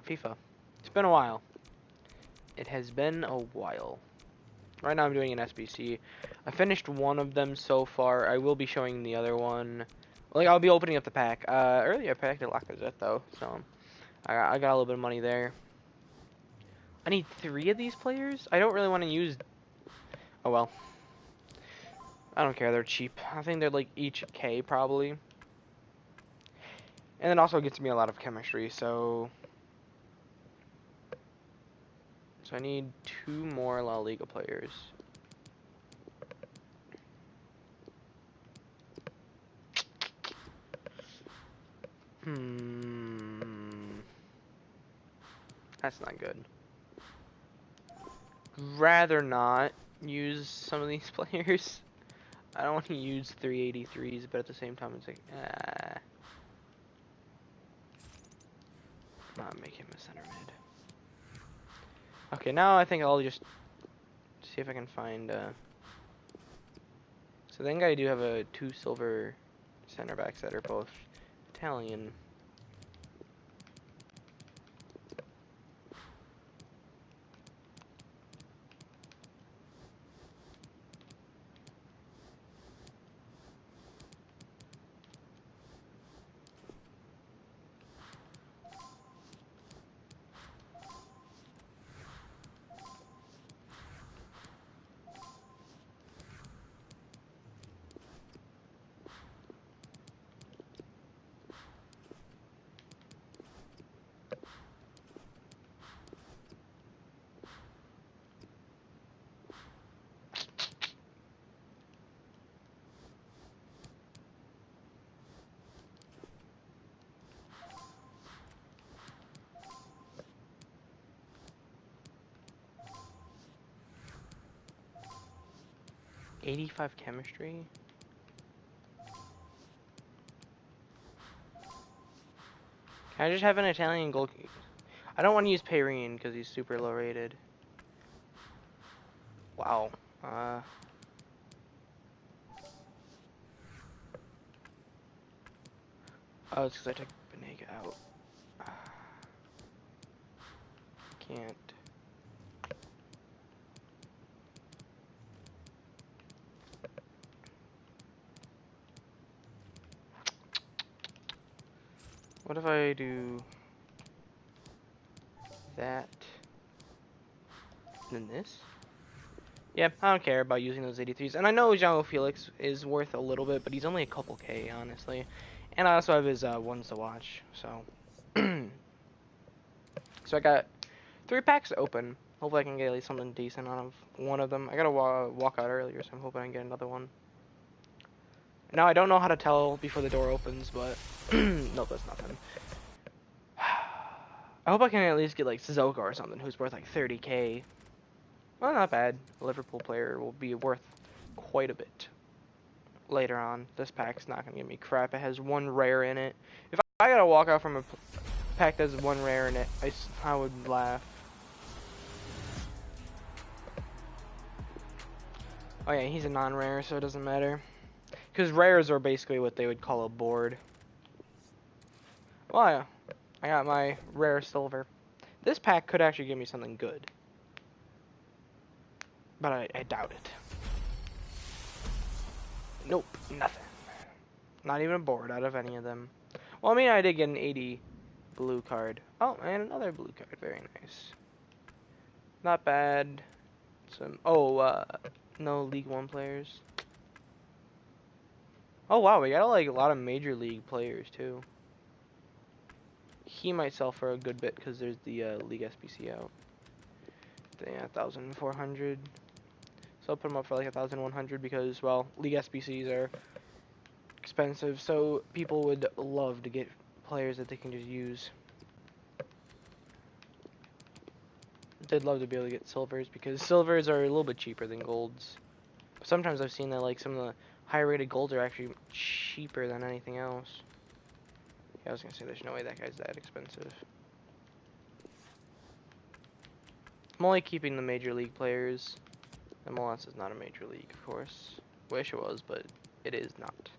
FIFA. It's been a while. It has been a while. Right now I'm doing an SBC. I finished one of them so far. I will be showing the other one. Like, I'll be opening up the pack. Earlier I packed a Lacazette though, so I got a little bit of money there. I need 3 of these players? I don't really want to use... Oh well. I don't care, they're cheap. I think they're like each K probably. And it also gets me a lot of chemistry, so... So I need 2 more La Liga players. That's not good. Rather not use some of these players. I don't want to use 383s, but at the same time it's like, not make him a center mid. Okay, now I think I'll just see if I can find, so I think I do have 2 silver center backs that are both Italian. '85 chemistry? Can I just have an Italian goalkeeper? I don't want to use Perrine because he's super low rated. Wow. Oh, it's because I took Benega out. Can't. What if I do that, and then this? Yeah, I don't care about using those 83s. And I know João Felix is worth a little bit, but he's only a couple K, honestly. And I also have his ones to watch, so. So I got 3 packs open. Hopefully I can get at least something decent out of one of them. I gotta walk out earlier, so I'm hoping I can get another one. Now I don't know how to tell before the door opens, but nope, that's nothing. I hope I can at least get like Sissoko or something, who's worth like 30K. Well, not bad. A Liverpool player will be worth quite a bit later on. This pack's not gonna give me crap. It has 1 rare in it. If I gotta walk out from a pack that's 1 rare in it, I would laugh. Oh yeah, he's a non-rare, so it doesn't matter. Because rares are basically what they would call a board. Well, yeah. I got my rare silver. This pack could actually give me something good. But I doubt it. Nope, nothing. Not even a board out of any of them. Well, I mean, I did get an 80 blue card. Oh, and another blue card. Very nice. Not bad. Some. Oh, no League One players. Oh wow, we got like a lot of Major League players too. He might sell for a good bit because there's the League SBC out. Yeah, 1,400. So I'll put them up for like 1,100 because, well, League SBCs are expensive, so people would love to get players that they can just use. They'd love to be able to get silvers because silvers are a little bit cheaper than golds. Sometimes I've seen that like some of the higher rated golds are actually cheaper than anything else. Yeah, I was gonna say there's no way that guy's that expensive. I'm only keeping the Major League players. MLS is not a Major League, of course. Wish it was, but it is not.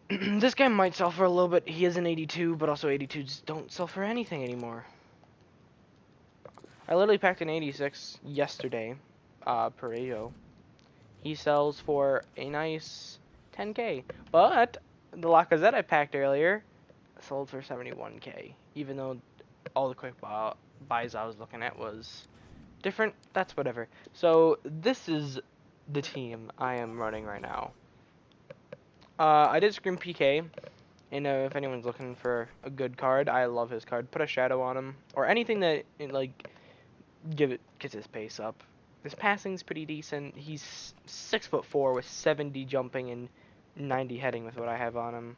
This guy might sell for a little bit. He is an 82, but also 82s don't sell for anything anymore. I literally packed an 86 yesterday, Parejo. He sells for a nice 10K. But the Lacazette I packed earlier sold for 71K. Even though all the quick buys I was looking at was different, that's whatever. So this is the team I am running right now. I did Scream PK, and if anyone's looking for a good card, I love his card. Put a shadow on him, or anything that like gets his pace up. His passing's pretty decent. He's 6'4" with 70 jumping and 90 heading with what I have on him.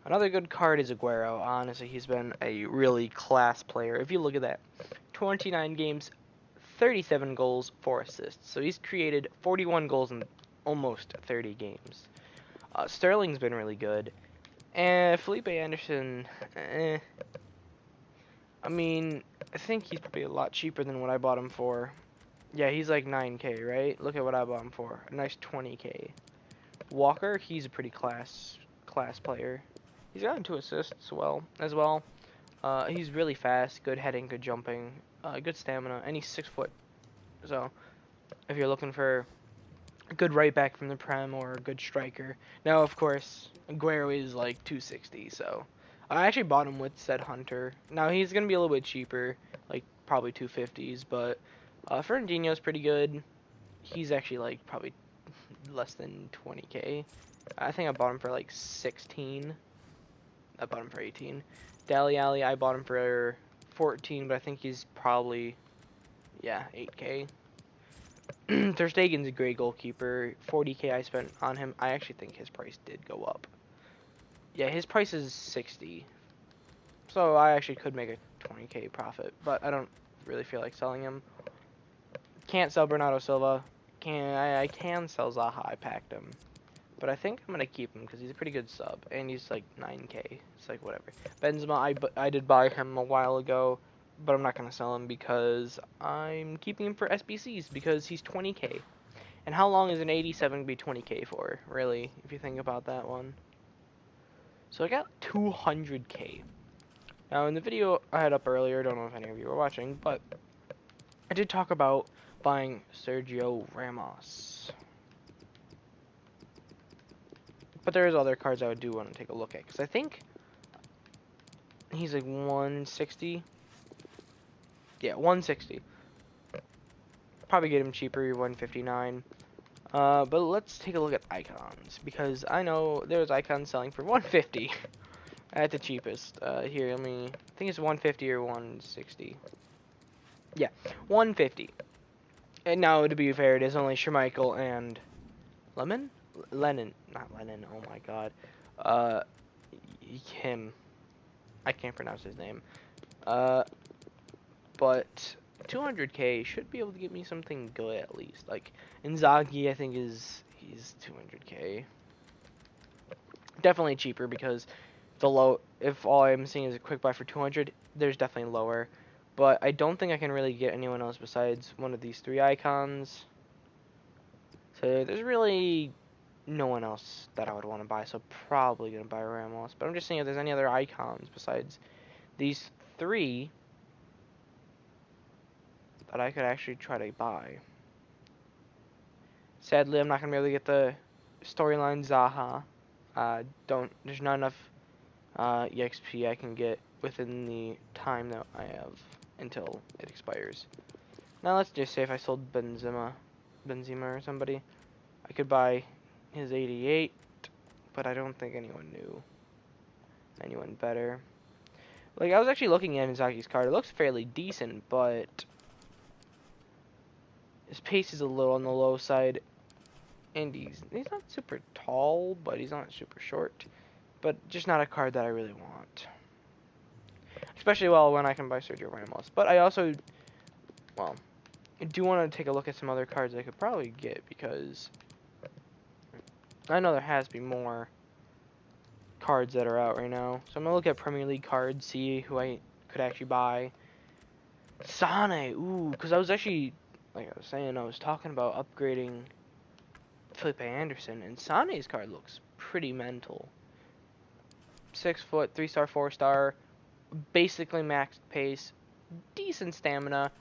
Another good card is Aguero. Honestly, he's been a really class player. If you look at that, 29 games, 37 goals, 4 assists. So he's created 41 goals in almost 30 games. Sterling's been really good. And Felipe Anderson, I mean, I think he's probably a lot cheaper than what I bought him for. Yeah, he's like 9K, right? Look at what I bought him for. A nice 20K. Walker, he's a pretty class player. He's gotten 2 assists as well. He's really fast, good heading, good jumping, good stamina, and he's 6 foot. So, if you're looking for a good right back from the Prem or a good striker. Now, of course, Aguero is like 260, so I actually bought him with said Hunter. Now, he's going to be a little bit cheaper, like probably 250s, but Fernandinho's pretty good. He's actually like probably less than 20K. I think I bought him for like 16. I bought him for 18. Dali Ali, I bought him for 14, but I think he's probably, yeah, 8K. Ter Stegen's a great goalkeeper. 40K I spent on him. I actually think his price did go up. Yeah, his price is 60. So I actually could make a 20K profit, but I don't really feel like selling him. Can't sell Bernardo Silva. I can sell Zaha. I packed him. But I think I'm going to keep him because he's a pretty good sub. And he's like 9K. It's like whatever. Benzema, I did buy him a while ago. But I'm not going to sell him because I'm keeping him for SBCs because he's 20K. And how long is an 87 going to be 20K for, really, if you think about that one? So I got 200K. Now, in the video I had up earlier, I don't know if any of you were watching, but I did talk about buying Sergio Ramos. But there's other cards I would do want to take a look at, because I think he's like 160. Yeah, 160. Probably get him cheaper, 159. But let's take a look at icons, because I know there's icons selling for 150 at the cheapest. Here, I think it's 150 or 160. Yeah, 150. And now, to be fair, it is only Schmeichel and Lennon, not Lennon. Oh my God, him. I can't pronounce his name. But 200K should be able to get me something good at least. Like Inzaghi, I think he's 200K. Definitely cheaper because if all I'm seeing is a quick buy for 200, there's definitely lower. But I don't think I can really get anyone else besides one of these 3 icons. So there's really no one else that I would want to buy. So probably gonna buy Ramos. But I'm just seeing if there's any other icons besides these 3 that I could actually try to buy. Sadly, I'm not gonna be able to get the storyline Zaha. There's not enough EXP I can get within the time that I have until it expires. Now let's just say if I sold Benzema or somebody, I could buy his 88, but I don't think anyone knew anyone better. Like, I was actually looking at Inzaghi's card. It looks fairly decent, but his pace is a little on the low side. And he's not super tall, but he's not super short. But just not a card that I really want. Especially, when I can buy Sergio Ramos. But I also, I do want to take a look at some other cards I could probably get. Because I know there has to be more cards that are out right now. So I'm going to look at Premier League cards, see who I could actually buy. Sane, ooh, because I was actually, like I was saying, I was talking about upgrading Felipe Anderson, and Sane's card looks pretty mental. 6 foot, 3-star, 4-star, basically max pace, decent stamina.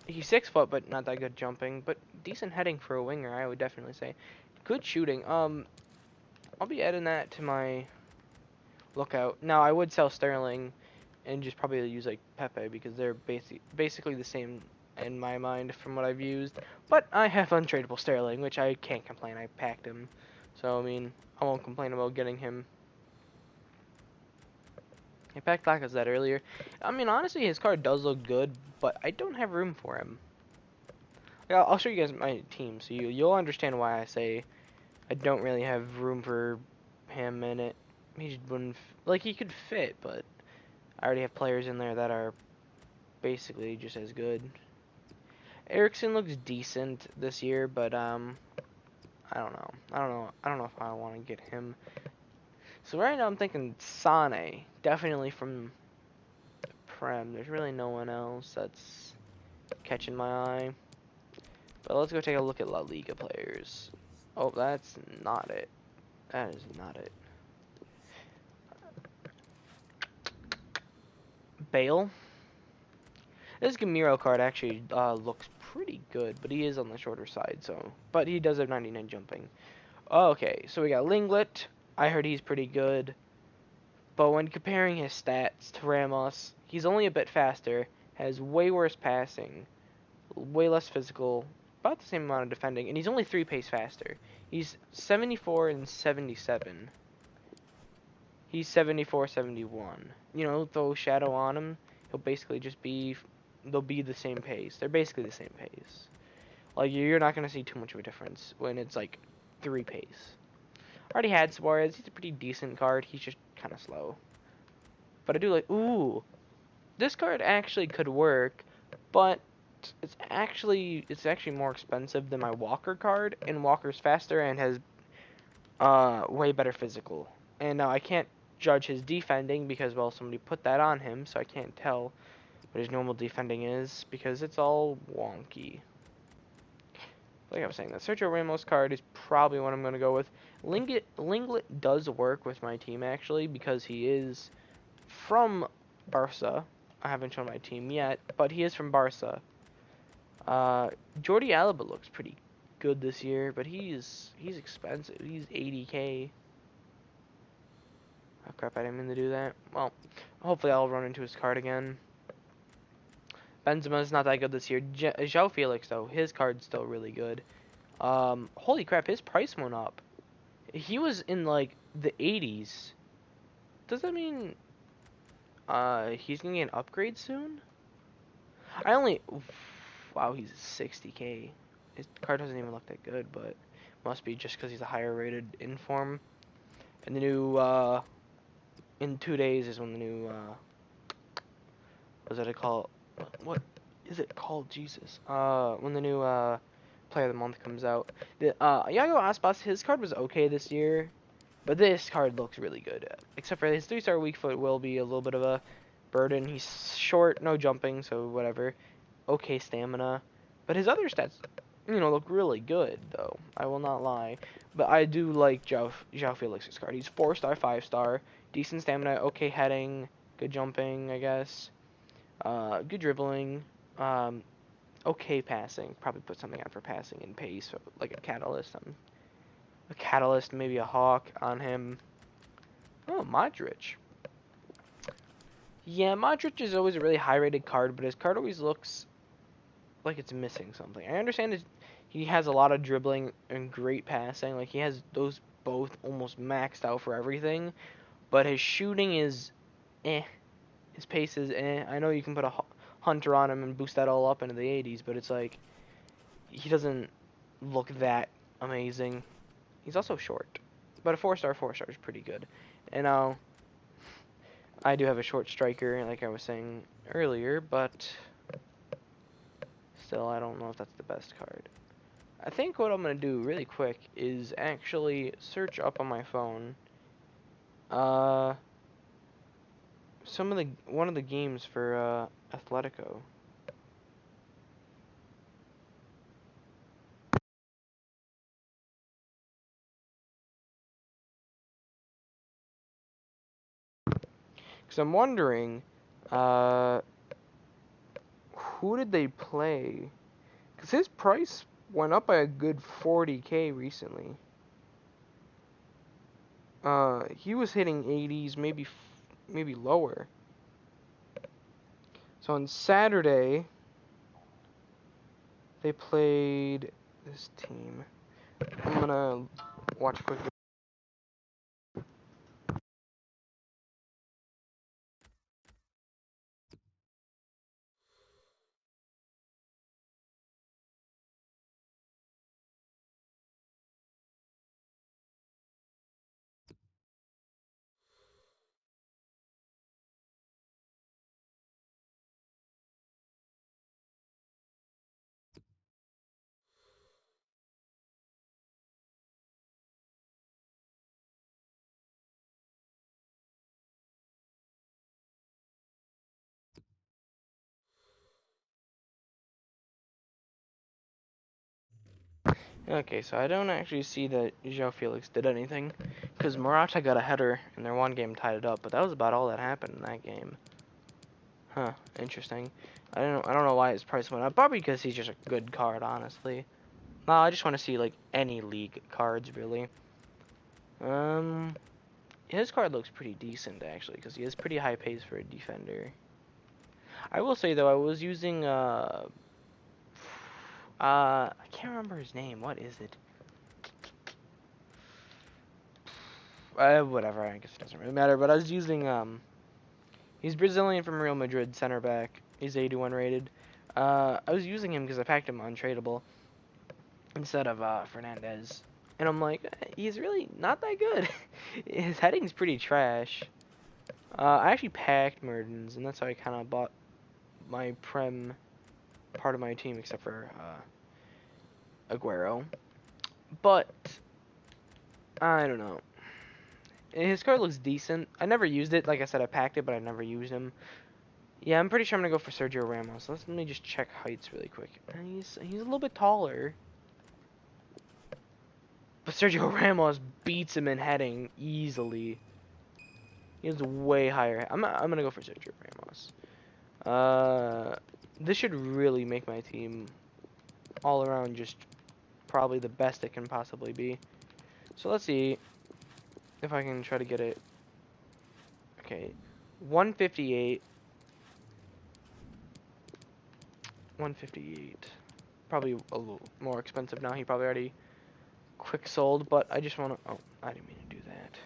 He's 6 foot, but not that good jumping, but decent heading for a winger, I would definitely say. Good shooting. I'll be adding that to my lookout. Now, I would sell Sterling and just probably use like Pepe because they're basically the same in my mind from what I've used. But I have untradeable Sterling, which I can't complain. I packed him, so I mean I won't complain about getting him. I packed Lacazette earlier. I mean honestly, his card does look good, but I don't have room for him. I'll show you guys my team, so you'll understand why I say I don't really have room for him in it. He just wouldn't like he could fit, but I already have players in there that are basically just as good. Ericsson looks decent this year, but I don't know. I don't know if I want to get him. So right now I'm thinking Sane, definitely from the Prem. There's really no one else that's catching my eye. But let's go take a look at La Liga players. Oh, that's not it. That is not it. Bale. This Gamiro card actually looks pretty good, but he is on the shorter side, so. But he does have 99 jumping. Okay, so we got Linglet. I heard he's pretty good. But when comparing his stats to Ramos, he's only a bit faster, has way worse passing, way less physical, about the same amount of defending, and he's only 3 pace faster. He's 74 and 77. He's 74, 71. You know, throw Shadow on him, he'll basically just be, they'll be the same pace. They're basically the same pace. Like, you're not going to see too much of a difference when it's, like, 3 pace. Already had Suarez. He's a pretty decent card. He's just kind of slow. But I do like, ooh, this card actually could work, but it's actually more expensive than my Walker card, and Walker's faster and has way better physical. And now I can't judge his defending because, well, somebody put that on him, so I can't tell what his normal defending is because it's all wonky. Like I was saying, the Sergio Ramos card is probably what I'm going to go with. Linglet does work with my team, actually, because he is from Barca. I haven't shown my team yet, but he is from Barca. Jordi Alba looks pretty good this year, but he's expensive. He's 80k. Oh crap, I didn't mean to do that. Well, hopefully I'll run into his card again. Benzema's not that good this year. João Felix, though, his card's still really good. Holy crap, his price went up. He was in, like, the 80s. Does that mean, he's gonna get an upgrade soon? Wow, he's 60k. His card doesn't even look that good, but must be just because he's a higher rated inform. And the new, in 2 days is when the new, what is it called? What is it called? Jesus. When the new, Player of the Month comes out. The, Iago Aspas, his card was okay this year, but this card looks really good. Except for his 3-star weak foot will be a little bit of a burden. He's short, no jumping, so whatever. Okay stamina. But his other stats, you know, look really good, though. I will not lie. But I do like João Felix's card. He's 4-star, 5-star. Decent stamina, okay heading, good jumping, I guess. Good dribbling. Okay passing. Probably put something out for passing and pace, so like a catalyst. A catalyst, maybe a hawk on him. Oh, Modric. Yeah, Modric is always a really high-rated card, but his card always looks like it's missing something. I understand he has a lot of dribbling and great passing. Like, he has those both almost maxed out for everything, but his shooting is eh. His pace is eh. I know you can put a Hunter on him and boost that all up into the 80s, but it's like he doesn't look that amazing. He's also short, but a 4-star is pretty good. And I do have a short striker, like I was saying earlier, but still, I don't know if that's the best card. I think what I'm gonna do really quick is actually search up on my phone one of the games for Atletico. Because I'm wondering, who did they play? Because his price went up by a good 40K recently. He was hitting 80s, maybe lower. So on Saturday, they played this team. I'm gonna watch quickly. Okay, so I don't actually see that João Felix did anything, because Morata got a header and their one game tied it up, but that was about all that happened in that game. Huh, interesting. I don't know why his price went up. Probably because he's just a good card, honestly. No, I just want to see like any league cards really. His card looks pretty decent actually, because he has pretty high pace for a defender. I will say though, I was using I can't remember his name. What is it? Whatever. I guess it doesn't really matter. But I was using he's Brazilian from Real Madrid, center back. He's 81 rated. I was using him because I packed him untradeable instead of Fernandez, and I'm like, he's really not that good. His heading's pretty trash. I actually packed Mertens, and that's how I kind of bought my Prem part of my team, except for Aguero. But I don't know. His card looks decent. I never used it. Like I said, I packed it, but I never used him. Yeah, I'm pretty sure I'm gonna go for Sergio Ramos. Let me just check heights really quick. He's a little bit taller, but Sergio Ramos beats him in heading easily. He's way higher. I'm gonna go for Sergio Ramos. This should really make my team all around just probably the best it can possibly be. So let's see if I can try to get it. Okay, 158. 158. Probably a little more expensive now. He probably already quick sold, but I just want to. Oh, I didn't mean to do that.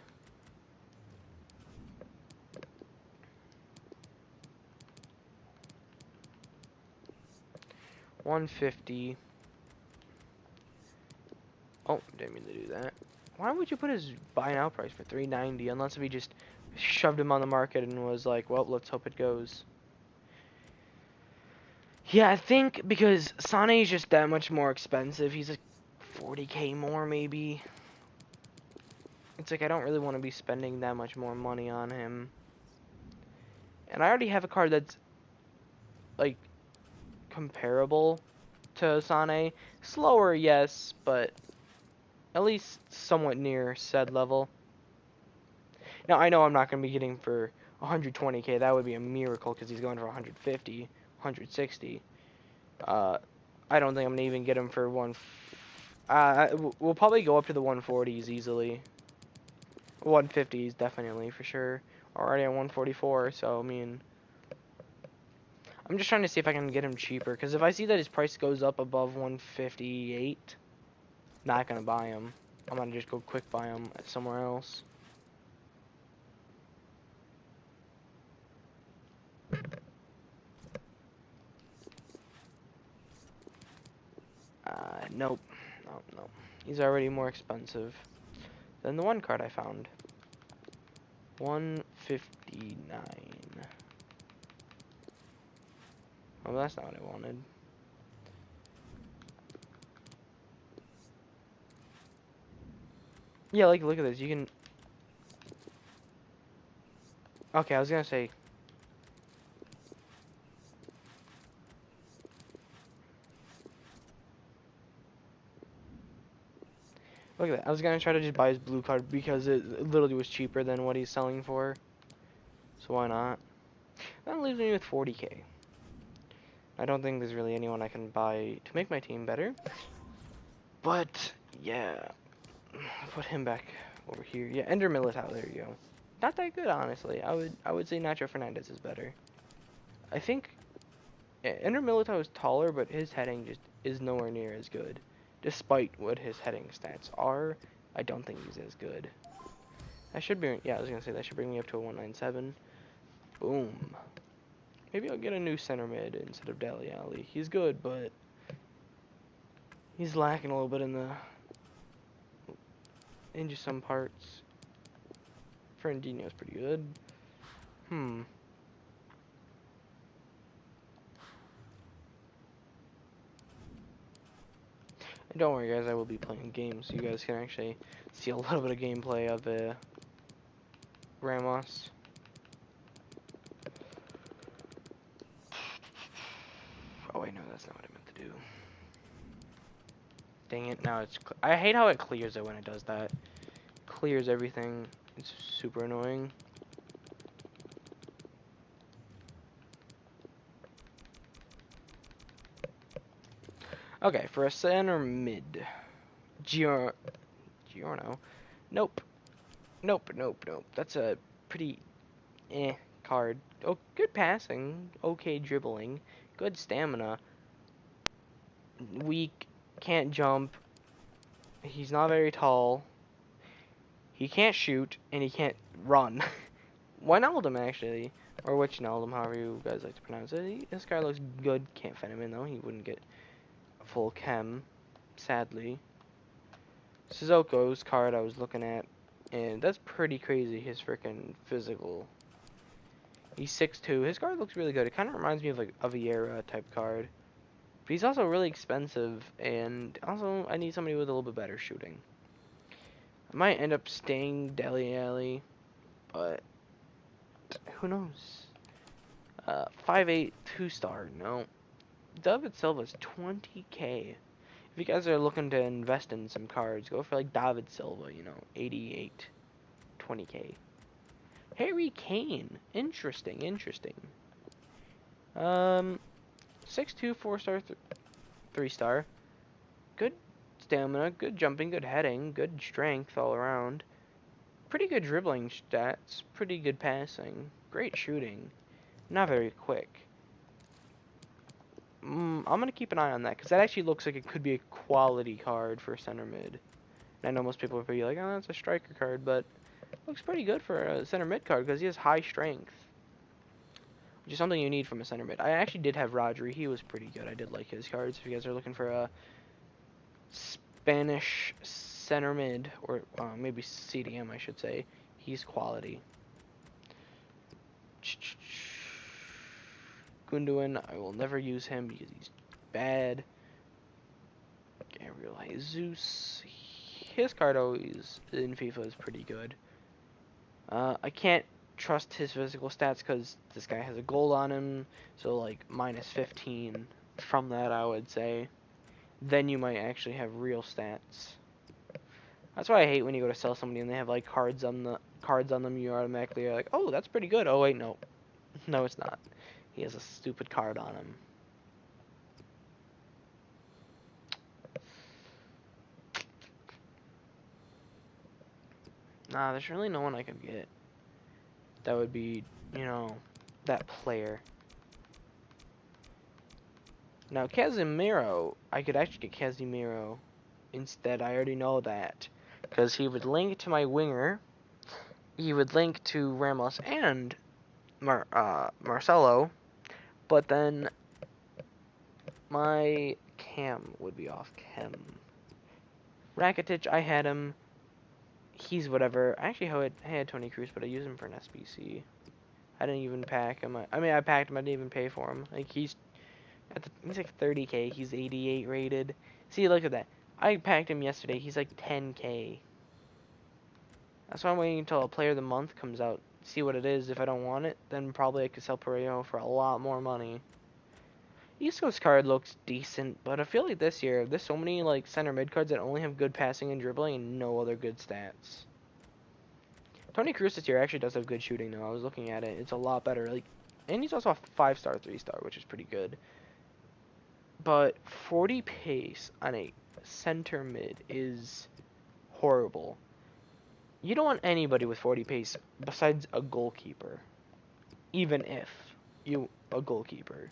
$150. Oh, didn't mean to do that. Why would you put his buy now price for $390 unless if he just shoved him on the market and was like, well, let's hope it goes. Yeah, I think because Sane is just that much more expensive. He's like 40K more maybe. It's like I don't really want to be spending that much more money on him. And I already have a card that's like comparable to Sane. Slower, yes, but at least somewhat near said level. Now, I know I'm not going to be getting for 120K. That would be a miracle because he's going for 150, 160. I don't think I'm going to even get him for one. We'll probably go up to the 140s easily. 150s definitely for sure. Already at 144, so I mean, I'm just trying to see if I can get him cheaper. Because if I see that his price goes up above 158, not gonna buy him. I'm gonna just go quick buy him somewhere else. Nope. No. He's already more expensive than the one card I found. 159. Oh, that's not what I wanted. Yeah, like, look at this. You can... Okay, I was gonna say... Look at that. I was gonna try to just buy his blue card because it literally was cheaper than what he's selling for. So why not? That leaves me with 40k. I don't think there's really anyone I can buy to make my team better. But yeah, I'll put him back over here. Yeah, Ender Militao. There you go. Not that good, honestly. I would say Nacho Fernandez is better. I think Ender Militao is taller, but his heading just is nowhere near as good. Despite what his heading stats are, I don't think he's as good. That should be, yeah, I was gonna say that should bring me up to a 197. Boom. Maybe I'll get a new center mid instead of Dele Alli. He's good, but he's lacking a little bit in just some parts. Fernandinho's pretty good. And don't worry, guys, I will be playing games, so you guys can actually see a little bit of gameplay of Ramos. Oh wait, no, that's not what I meant to do. Dang it, now it's... I hate how it clears it when it does that. Clears everything. It's super annoying. Okay, for a center mid. Giorno. Nope. Nope. That's a pretty card. Oh, good passing. Okay dribbling. Good stamina. Weak. Can't jump. He's not very tall. He can't shoot, and he can't run. Wijnaldum, actually. Or Wijnaldum, however you guys like to pronounce it. This guy looks good. Can't fit him in, though. He wouldn't get a full chem, sadly. Sissoko's card I was looking at, and that's pretty crazy, his freaking physical. He's 6'2". His card looks really good. It kind of reminds me of like a Vieira type card. But he's also really expensive, and also I need somebody with a little bit better shooting. I might end up staying Dele Alli, but who knows? 5'8", 2-star, no. David Silva's 20k. If you guys are looking to invest in some cards, go for like David Silva, 88, 20k. Harry Kane, interesting. 6'2", 4-star, 3-star. Good stamina, good jumping, good heading, good strength all around. Pretty good dribbling stats, pretty good passing, great shooting. Not very quick. I'm going to keep an eye on that, because that actually looks like it could be a quality card for center mid. And I know most people would be like, oh, that's a striker card, but it looks pretty good for a center mid card, because he has high strength. Which is something you need from a center mid. I actually did have Rodri. He was pretty good. I did like his cards. If you guys are looking for a Spanish center mid, or maybe CDM, I should say, he's quality. Gundogan, I will never use him because he's bad. Gabriel Jesus, his card always in FIFA is pretty good. I can't trust his physical stats because this guy has a gold on him, so like minus 15 from that, I would say. Then you might actually have real stats. That's why I hate when you go to sell somebody and they have like cards on them. You automatically are like, oh, that's pretty good. Oh wait, no, no, it's not. He has a stupid card on him. Nah, there's really no one I could get that would be, that player. Now, Casemiro, I could actually get Casemiro instead. I already know that. Because he would link to my winger. He would link to Ramos and Marcelo. But then my cam would be off chem. Rakitic, I had him. He's whatever. I actually had Tony Cruz, but I used him for an SBC. I didn't even pack him. I packed him. I didn't even pay for him. Like he's like 30k. He's 88 rated. See, look at that. I packed him yesterday. He's like 10k. That's why I'm waiting until a player of the month comes out. See what it is. If I don't want it, then probably I could sell Pereiro for a lot more money. East Coast card looks decent, but I feel like this year there's so many like center mid cards that only have good passing and dribbling and no other good stats. Tony Cruz this year actually does have good shooting though. I was looking at it. It's a lot better. Like, and he's also a 5-star, 3-star, which is pretty good. But 40 pace on a center mid is horrible. You don't want anybody with 40 pace besides a goalkeeper. Even if you a goalkeeper.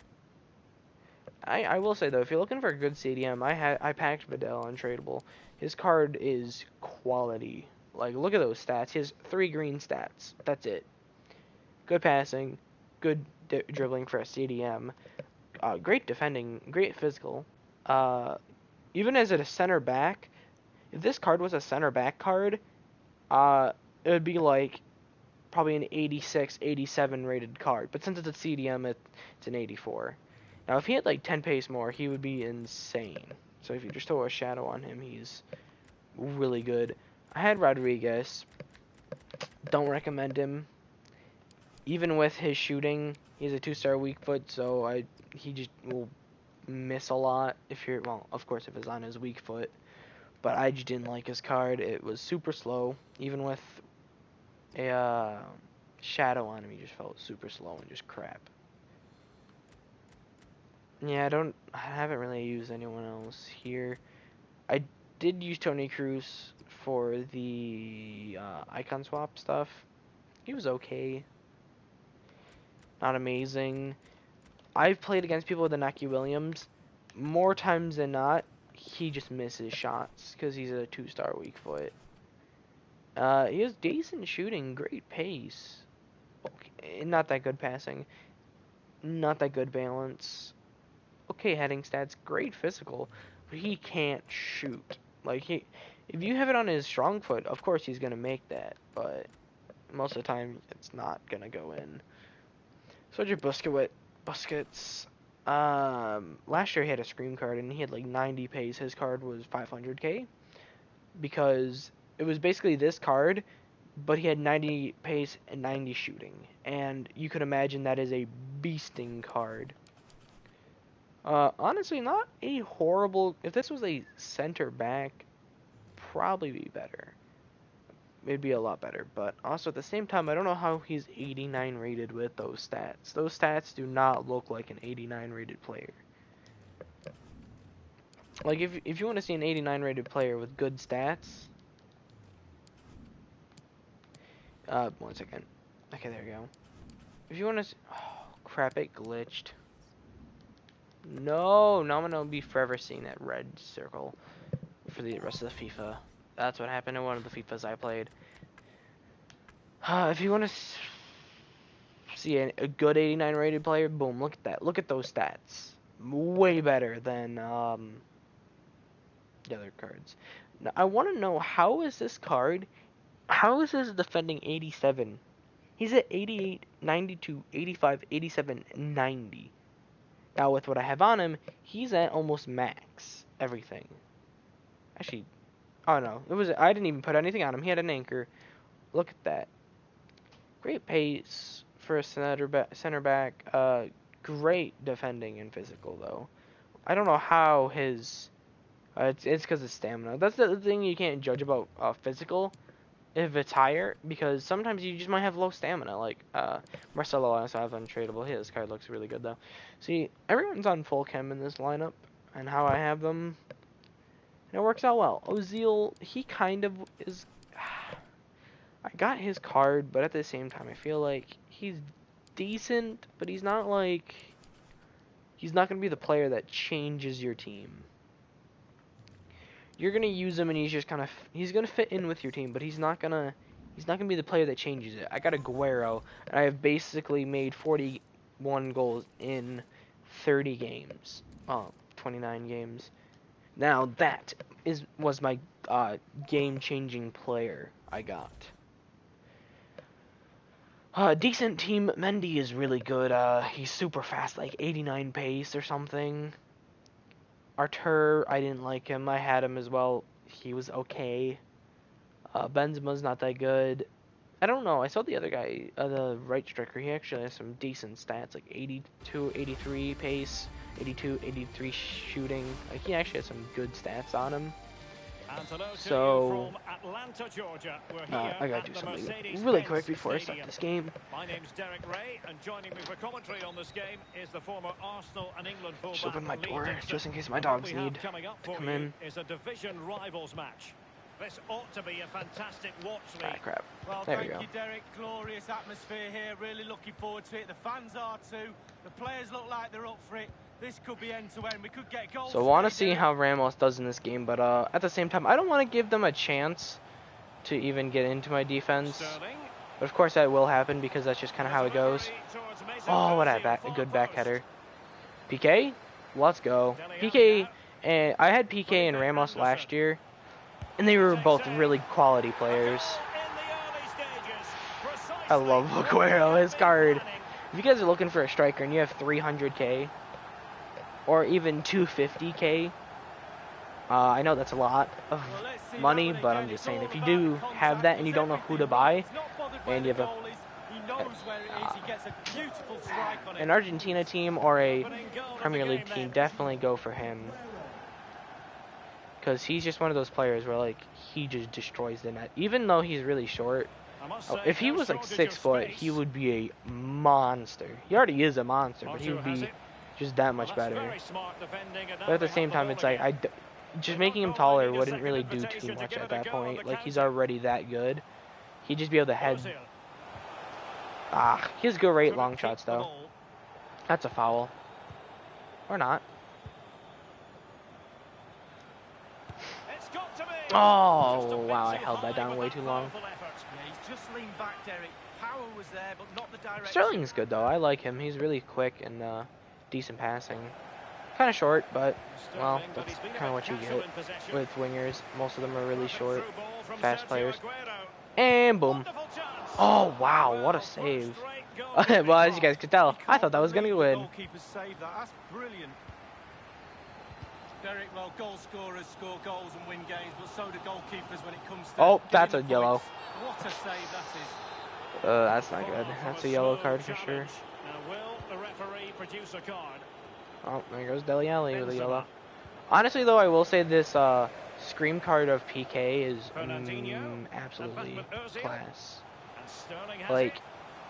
I will say though, if you're looking for a good CDM, I packed Vidal untradeable. His card is quality. Like, look at those stats. He has 3 green stats. That's it. Good passing, good dribbling for a CDM, great defending, great physical. Even as a center back, if this card was a center back card, it would be like probably an 86, 87 rated card. But since it's a CDM, it's an 84. Now, if he had like 10 pace more, he would be insane. So if you just throw a shadow on him, he's really good. I had Rodriguez. Don't recommend him. Even with his shooting, he's a 2-star weak foot, so he just will miss a lot if you're, well, of course, if it's on his weak foot. But I just didn't like his card. It was super slow. Even with a shadow on him, he just felt super slow and just crap. Yeah, I haven't really used anyone else here. I did use Tony Cruz for the icon swap stuff. He was okay. Not amazing. I've played against people with Inaki Williams. More times than not, he just misses shots because he's a 2-star weak foot. He has decent shooting, great pace. Okay, not that good passing. Not that good balance. Okay, heading stats, great physical, but he can't shoot. Like, if you have it on his strong foot, of course he's gonna make that, but most of the time it's not gonna go in. Sergio Busquets. Last year he had a scream card and he had like 90 pace. His card was 500k because it was basically this card, but he had 90 pace and 90 shooting, and you could imagine that is a beasting card. Honestly, not a horrible. If this was a center back, probably be better. It'd be a lot better. But also at the same time, I don't know how he's 89 rated with those stats. Those stats do not look like an 89 rated player. Like, if you want to see an 89 rated player with good stats, 1 second. Okay, there you go. If you want to, oh crap, it glitched. No, now I'm gonna be forever seeing that red circle for the rest of the FIFA. That's what happened in one of the FIFAs I played. If you want to see a good 89 rated player, boom, look at that. Look at those stats. Way better than the other cards. Now, I want to know, how is this defending 87? He's at 88, 92, 85, 87, 90. Now, with what I have on him, he's at almost max everything. Actually, oh no, I didn't even put anything on him. He had an anchor. Look at that. Great pace for a center back. Great defending and physical though. I don't know how his. It's because of stamina. That's the thing you can't judge about physical if it's higher, because sometimes you just might have low stamina. Like Marcelo also have untradeable. His card looks really good though. See, everyone's on full chem in this lineup, and how I have them, and it works out well. Ozil, he kind of is. I got his card, but at the same time, I feel like he's decent, but he's not like. He's not gonna be the player that changes your team. You're gonna use him, and he's gonna fit in with your team, but he's not gonna be the player that changes it. I got Aguero, and I have basically made 41 goals in 30 games. 29 games. Now that was my game-changing player I got. Decent team. Mendy is really good. He's super fast, like 89 pace or something. Artur, I didn't like him. I had him as well. He was okay. Benzema's not that good. I don't know. I saw the other guy, the right striker. He actually has some decent stats, like 82, 83 pace, 82, 83 shooting. Like, he actually has some good stats on him. So, I gotta do something really quick before I start this game. My name's Derek Ray, and joining me for commentary on this game is the former Arsenal and England fullback. Just open my door, just in case my dogs need to come in. Is a division rivals match. This ought to be a fantastic watch. Ah, crap. Well, there we thank go. you, Derek. Glorious atmosphere here. Really looking forward to it. The fans are too. The players look like they're up for it. This could be end to end. We could get goals. So I want to see how Ramos does in this game, but at the same time, I don't want to give them a chance to even get into my defense. But of course that will happen because that's just kind of how it goes. Oh, what a good back header. PK, let's go. PK, and I had PK and Ramos last year, and they were both really quality players. I love Aguero, his card. If you guys are looking for a striker and you have 300k, or even 250k, I know that's a lot of money, but I'm just saying, if you do have that and you don't know who to buy, and you have an Argentina team or a Premier League team, definitely go for him. Because he's just one of those players where, like, he just destroys the net. Even though he's really short, if he was like 6 foot, he would be a monster. He already is a monster, but he would be just that much better. But at the same time, it's like, just making him taller wouldn't really do too much at that point. Like, he's already that good. He'd just be able to head. He has great long shots, though. That's a foul. Or not. Oh, wow, I held that down way too long. Sterling's good, though. I like him. He's really quick and decent passing. Kind of short, but, well, that's kind of what you get with wingers. Most of them are really short, fast players. And boom. Oh, wow, what a save. Well, as you guys could tell, I thought that was going to win. Derek, well, goal scorers score goals and win games, but so do goalkeepers when it comes to... Oh, that's a yellow. What a save that is. That's not good. That's a yellow card for sure. Now, will the referee produce a card? Oh, there goes Dele Alli with a yellow. Honestly, though, I will say this scream card of PK is absolutely class. Like,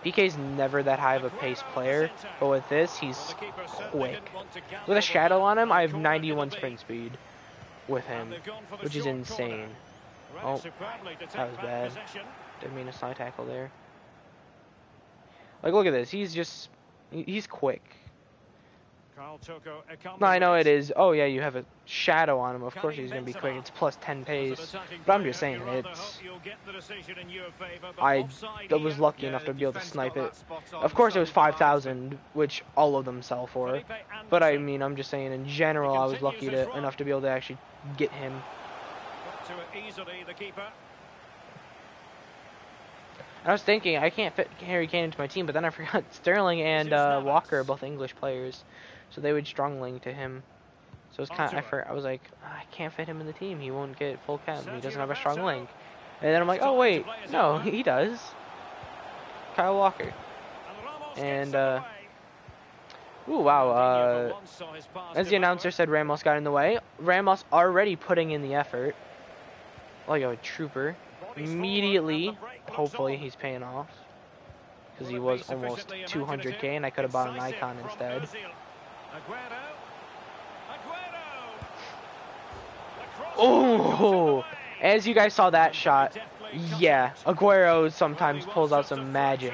PK's never that high of a pace player, but with this, he's quick. With a shadow on him, I have 91 sprint speed with him, which is insane. Oh, that was bad. Didn't mean a side tackle there. Like, look at this. He's quick. No, I know it is. Oh, yeah, you have a shadow on him. Of course he's going to be quick. It's plus 10 pace. But I'm just saying, I was lucky enough to be able to snipe it. Of course, it was 5,000, which all of them sell for. But, I mean, I'm just saying, in general, I was lucky enough to be able to actually get him. I was thinking, I can't fit Harry Kane into my team, but then I forgot Sterling and Walker are both English players. So they would strong link to him. So it's kind of, I was like, I can't fit him in the team. He won't get full chem. He doesn't have a strong link. And then I'm like, oh wait, no, he does. Kyle Walker. And ooh, wow. As the announcer said, Ramos got in the way. Ramos already putting in the effort. Like a trooper. Immediately, hopefully he's paying off. Because he was almost 200k and I could have bought an icon instead. Oh, as you guys saw that shot, yeah, Aguero sometimes pulls out some magic.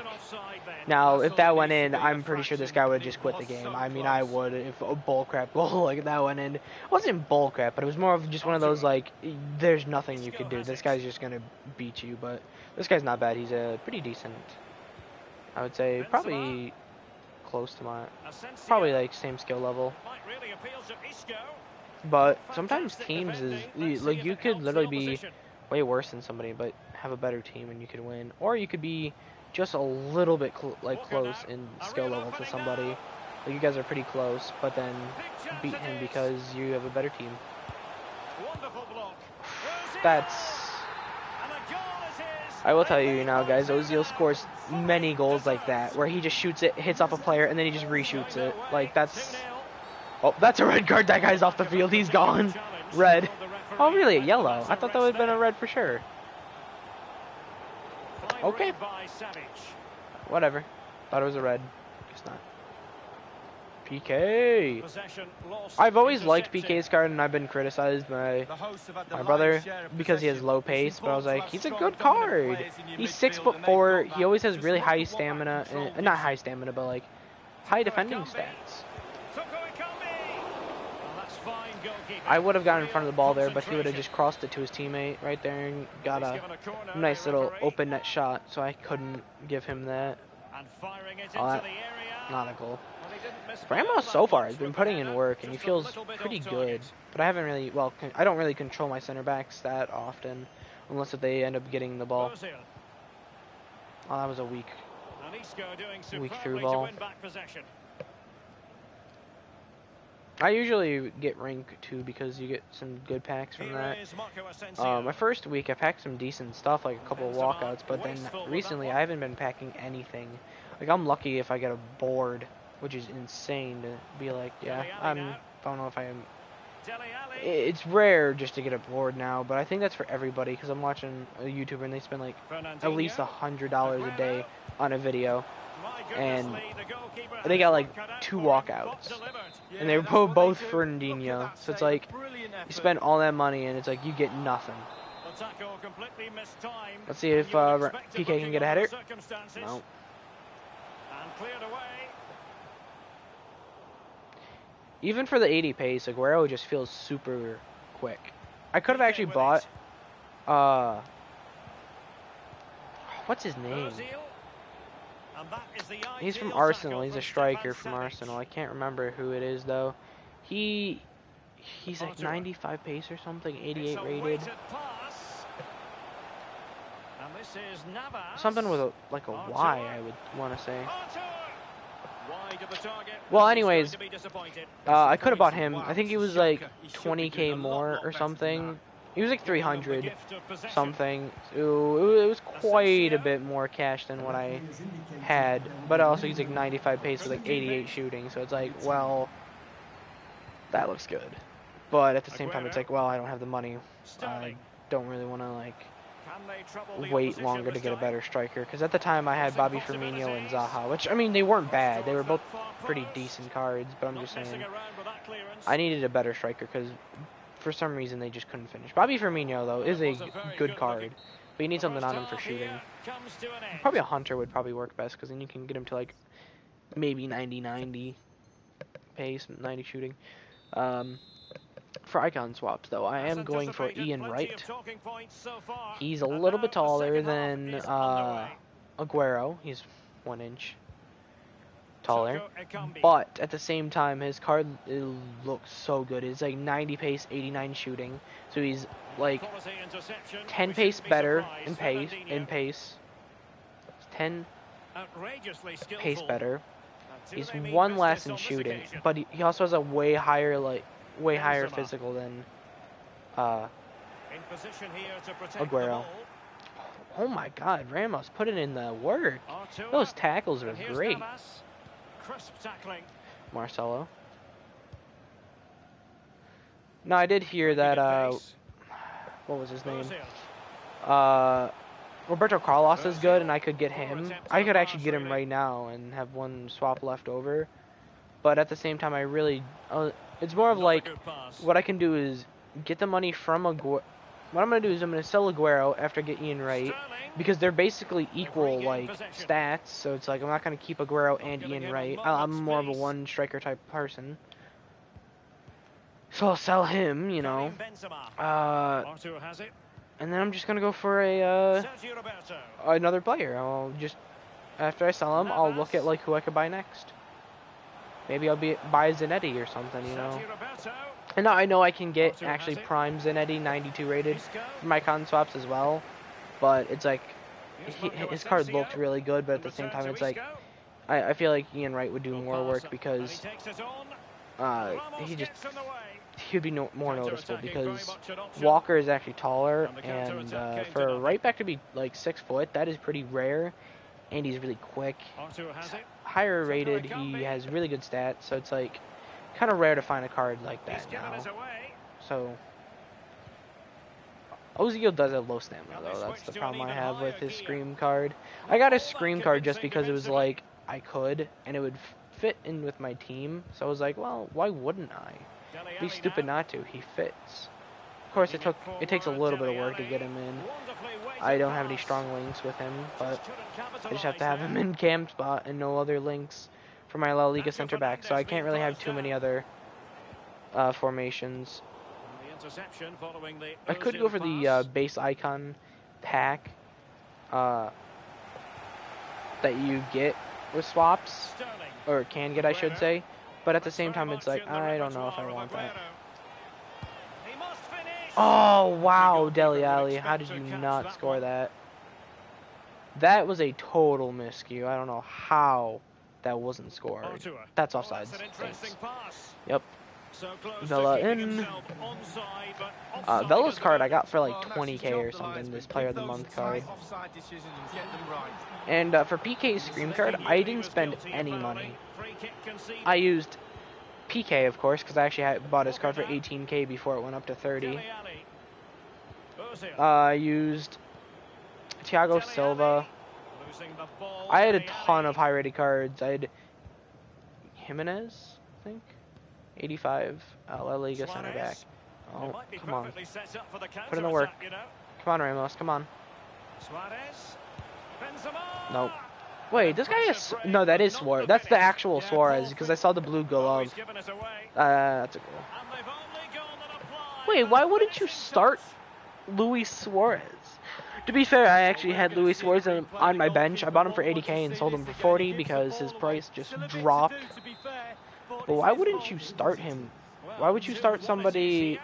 Now, if that went in, I'm pretty sure this guy would have just quit the game. I mean, I would if a bullcrap goal like that went in. It wasn't bullcrap, but it was more of just one of those, like, there's nothing you could do. This guy's just going to beat you, but this guy's not bad. He's pretty decent. I would say probably close to probably like same skill level. But sometimes teams is, like, you could literally be way worse than somebody, but have a better team and you could win. Or you could be just a little bit close in skill level to somebody. Like, you guys are pretty close, but then beat him because you have a better team. I will tell you now, guys, Ozil scores many goals like that, where he just shoots it, hits off a player, and then he just reshoots it. Like, that's... Oh, that's a red card. That guy's off the field. He's gone. Red. Oh, really? A yellow? I thought that would have been a red for sure. Okay. Whatever. Thought it was a red. Guess not. PK. I've always liked PK's card, and I've been criticized by my brother because he has low pace. But I was like, he's a good card. He's 6'4". He always has really high stamina, and not high stamina, but like high defending stats. I would have gotten in front of the ball there, but he would have just crossed it to his teammate right there and got a nice little open net shot. So I couldn't give him that. Not a goal. Ramos so far has been putting in work, and he feels pretty good. But I haven't really, well, I don't really control my center backs that often, unless if they end up getting the ball. Oh, that was a weak through ball. I usually get rank 2 because you get some good packs from that. My first week I packed some decent stuff, like a couple of walkouts, but then recently I haven't been packing anything. Like, I'm lucky if I get a board, which is insane to be like, yeah, I don't know if I am. It's rare just to get a board now, but I think that's for everybody because I'm watching a YouTuber and they spend like at least $100 a day on a video, and they got like 2 walkouts, and they were both Fernandinho. So it's like you spend all that money and it's like you get nothing. Let's see if PK can get a header. No. Even for the 80 pace, Aguero just feels super quick. I could have actually bought, what's his name? He's from Arsenal. He's a striker from Arsenal. I can't remember who it is though. He's like 95 pace or something, 88 rated. Something with a like a Y, I would want to say. Well, anyways, I could have bought him. I think he was like 20k more or something. He was like 300 something. Ooh, it was quite a bit more cash than what I had. But also he's like 95 pace with like 88 shooting. So it's like, well, that looks good. But at the same time, it's like, well, I don't have the money. I don't really want to like wait longer to get a better striker, because at the time I had Bobby Firmino and Zaha, which, I mean, they weren't bad, they were both pretty decent cards, but I'm just saying I needed a better striker because for some reason they just couldn't finish. Bobby Firmino though is a good card, but you need something on him for shooting. Probably a hunter would probably work best, because then you can get him to like maybe 90 pace, 90 shooting. For icon swaps, though, I am going for Ian Wright. He's a little bit taller than Aguero. He's 1 inch taller. But at the same time, his card looks so good. It's like 90 pace, 89 shooting. So he's like 10 pace better in pace. 10 pace better. He's 1 less in shooting, but he also has a way higher physical than Aguero. Oh my God, Ramos put it in the work. Those tackles are great. Marcelo. No, I did hear that, what was his name? Roberto Carlos is good, and I could get him. I could actually get him right now and have 1 swap left over. But at the same time, I really... it's more of like, what I can do is get the money from Aguero. What I'm going to do is I'm going to sell Aguero after I get Ian Wright, because they're basically equal, like, stats. So it's like, I'm not going to keep Aguero and Ian Wright. I'm more of a 1 striker type person. So I'll sell him, you know. And then I'm just going to go for another player. I'll just, after I sell him, I'll look at, like, who I could buy next. Maybe I'll buy Zanetti or something, you know. And now I know I can get actually prime Zanetti, 92 rated, for my con swaps as well. But it's like, his card looked really good, but at the same time it's like, I feel like Ian Wright would do more work because he'd be more noticeable, because Walker is actually taller, and for a right back to be like 6 foot, that is pretty rare, and he's really quick. Higher rated, he has really good stats, so it's like kind of rare to find a card like that now. So Ozil does have low stamina though. That's the problem I have with his Scream card. I got a Scream card just because it was like I could and it would fit in with my team. So I was like, well, why wouldn't I? It'd be stupid not to. He fits. Of course, it takes a little bit of work to get him in. I don't have any strong links with him, but I just have to have him in camp spot and no other links for my La Liga center back. So I can't really have too many other formations. I could go for the base icon pack that you get with swaps, or can get, I should say. But at the same time, it's like, I don't know if I want that. Oh, wow, Dele Alli. How did you not score that? That was a total miscue. I don't know how that wasn't scored. That's offsides. Thanks. Yep. Vela in. Vela's card I got for like 20k or something, this Player of the Month card. And for PK's Scream card, I didn't spend any money. I used PK, of course, because I actually bought his card for 18k before it went up to 30. I used Thiago Silva. I had a ton of high-rated cards. I had Jimenez, I think. 85, La Liga center back. Oh, come on. Put in the work. Come on, Ramos, come on. Nope. Wait, this guy is... No, that is Suarez. That's the actual Suarez, because I saw the blue glove. That's a goal. Wait, why wouldn't you start Luis Suarez? To be fair, I actually had Luis Suarez on my bench. I bought him for 80k and sold him for 40 because his price just dropped. But why wouldn't you start him? Why would you start somebody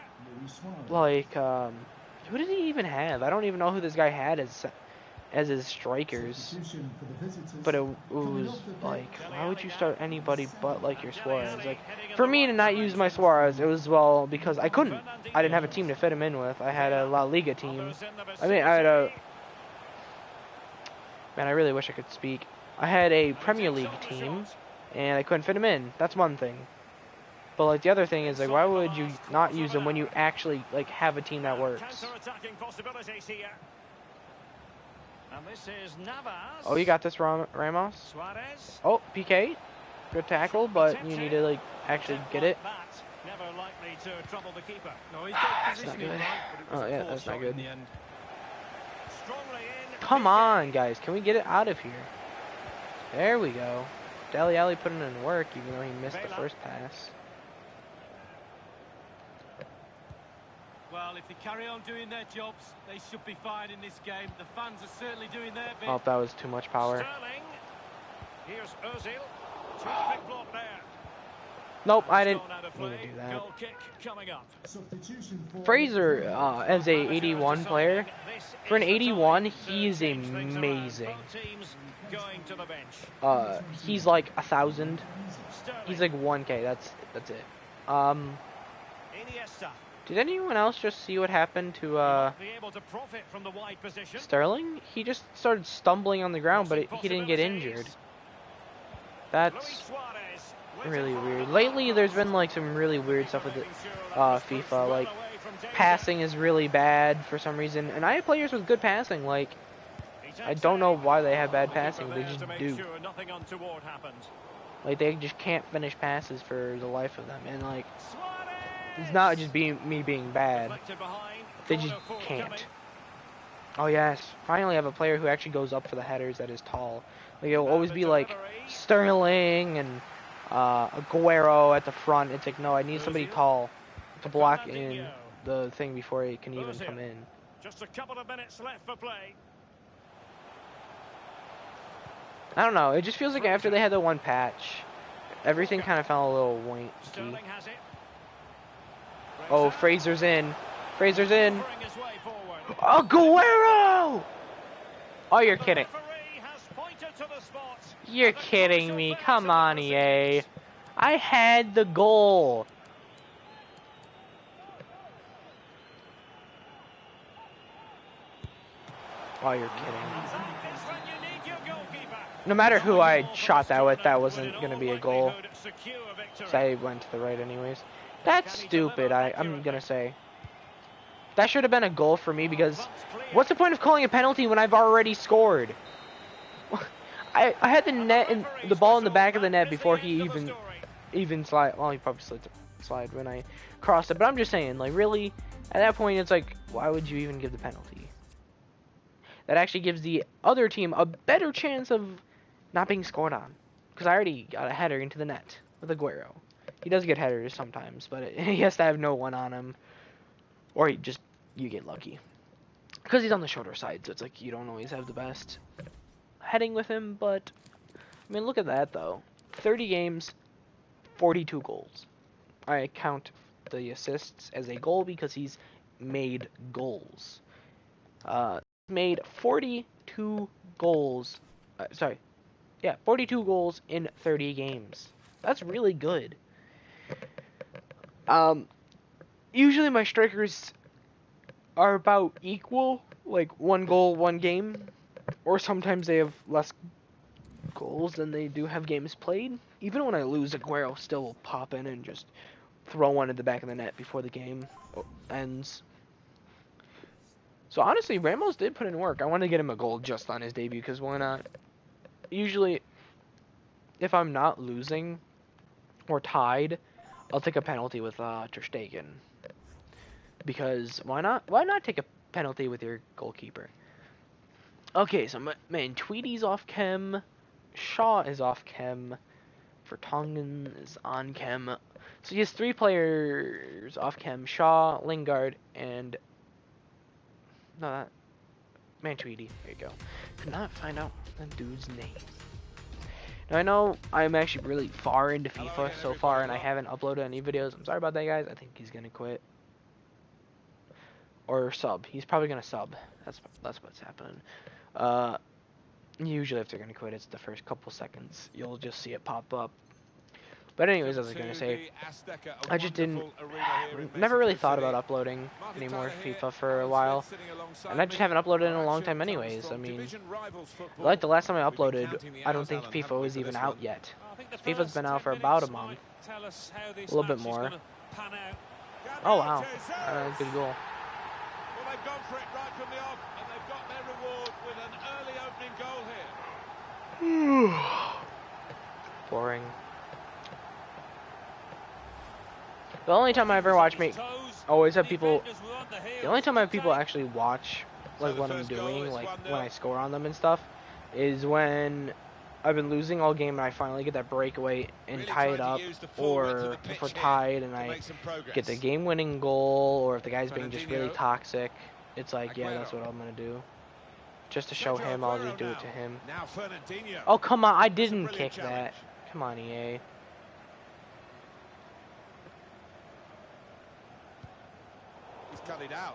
like, who did he even have? I don't even know who this guy had as his strikers. But it was like, why would you start anybody but like your Suarez? Like, for me to not use my Suarez, it was, well, because I couldn't. I didn't have a team to fit him in with. I had a La Liga team. I mean, I had a... Man, I really wish I could speak. I had a Premier League team, and I couldn't fit him in. That's one thing. But like the other thing is, like, why would you not use him when you actually like have a team that works? Oh, you got this, Ramos. Oh, PK, good tackle, but you need to like actually get it. That's not good. Oh yeah, that's not good. Come on, guys, can we get it out of here? There we go. Dele Alli putting in work, even though he missed the first pass. Well, if they carry on doing their jobs, they should be fine in this game. The fans are certainly doing their bit. Oh, that was too much power. Here's Ozil. Terrific block there. Nope, I didn't mean to do that. Fraser, as a 81 player, for an 81, he's amazing. He's like 1,000. He's like 1k. That's it. Did anyone else just see what happened to Sterling? He just started stumbling on the ground, but he didn't get injured. That's really weird. Lately, there's been like some really weird stuff with FIFA. Like, passing is really bad for some reason, and I have players with good passing. Like, I don't know why they have bad passing. They just do. Like, they just can't finish passes for the life of them, and like, it's not just me being bad. They just can't. Oh yes, finally I have a player who actually goes up for the headers that is tall. Like, it'll always be like Sterling and Aguero at the front. It's like, no, I need somebody tall to block in the thing before it can even come in. Just a couple of minutes left for play. I don't know. It just feels like after they had the one patch, everything kind of fell a little wanky. Oh, Fraser's in. Fraser's in. Aguero! Oh, you're kidding. You're kidding me. Come on, EA. I had the goal. Oh, you're kidding. No matter who I shot that with, that wasn't going to be a goal. So I went to the right anyways. That's stupid, I'm going to say. That should have been a goal for me because what's the point of calling a penalty when I've already scored? I had the net and the ball in the back of the net before he even slide. Well, he probably slide when I crossed it. But I'm just saying, like, really, at that point, it's like, why would you even give the penalty? That actually gives the other team a better chance of not being scored on. Because I already got a header into the net with Aguero. He does get headers sometimes, but he has to have no one on him. Or you get lucky. Because he's on the shorter side, so it's like you don't always have the best heading with him. But, I mean, look at that, though. 30 games, 42 goals. I count the assists as a goal because he's made goals. Made 42 goals. 42 goals in 30 games. That's really good. Usually my strikers are about equal, like 1 goal, 1 game, or sometimes they have less goals than they do have games played. Even when I lose, Aguero still will pop in and just throw one at the back of the net before the game ends. So honestly, Ramos did put in work. I wanted to get him a goal just on his debut, because why not? Usually, if I'm not losing or tied, I'll take a penalty with Ter Stegen. Because why not? Why not take a penalty with your goalkeeper? Okay, so man, Tweedy's off chem. Shaw is off chem. Vertonghen is on chem. So he has 3 players off chem: Shaw, Lingard, and man, Tweedy. There you go. Could not find out the dude's name. Now I know I'm actually really far into FIFA so far, and I haven't uploaded any videos. I'm sorry about that, guys. I think he's gonna quit or sub. He's probably gonna sub. That's what's happening. Usually if they're gonna quit, it's the first couple seconds. You'll just see it pop up. But anyways, as I was gonna say, I just never really thought about uploading anymore FIFA for a while, and I just haven't uploaded in a long time anyways. I mean, like the last time I uploaded, I don't think FIFA was even out yet. FIFA's been out for about a month, a little bit more. Oh wow, good goal. Well, they've gone for it right from the off, and they've got their reward with an early opening goal here. Boring. The only time I ever watch always have people. The only time I have people actually watch like what I'm doing, like when I score on them and stuff, is when I've been losing all game and I finally get that breakaway and tie it up, or if we're tied and I get the game-winning goal, or if the guy's being just really toxic. It's like, yeah, that's what I'm gonna do. Just to show him, I'll just do it to him. Oh come on, I didn't kick that. Come on, EA.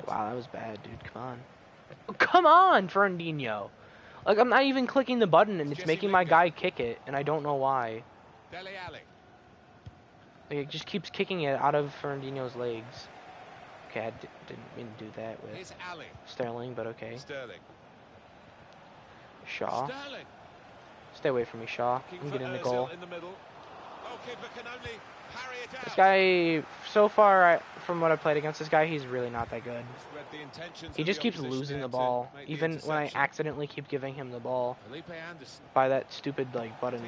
Wow, that was bad, dude. Come on. Oh, come on, Fernandinho. Like, I'm not even clicking the button, and it's making my guy kick it, and I don't know why. Like, it just keeps kicking it out of Fernandinho's legs. Okay, I didn't mean to do that with Sterling, but okay. Shaw. Stay away from me, Shaw. I'm getting the goal. This guy, so far, from what I've played against this guy, he's really not that good. He just keeps losing the ball, even when I accidentally keep giving him the ball by that stupid, like, button.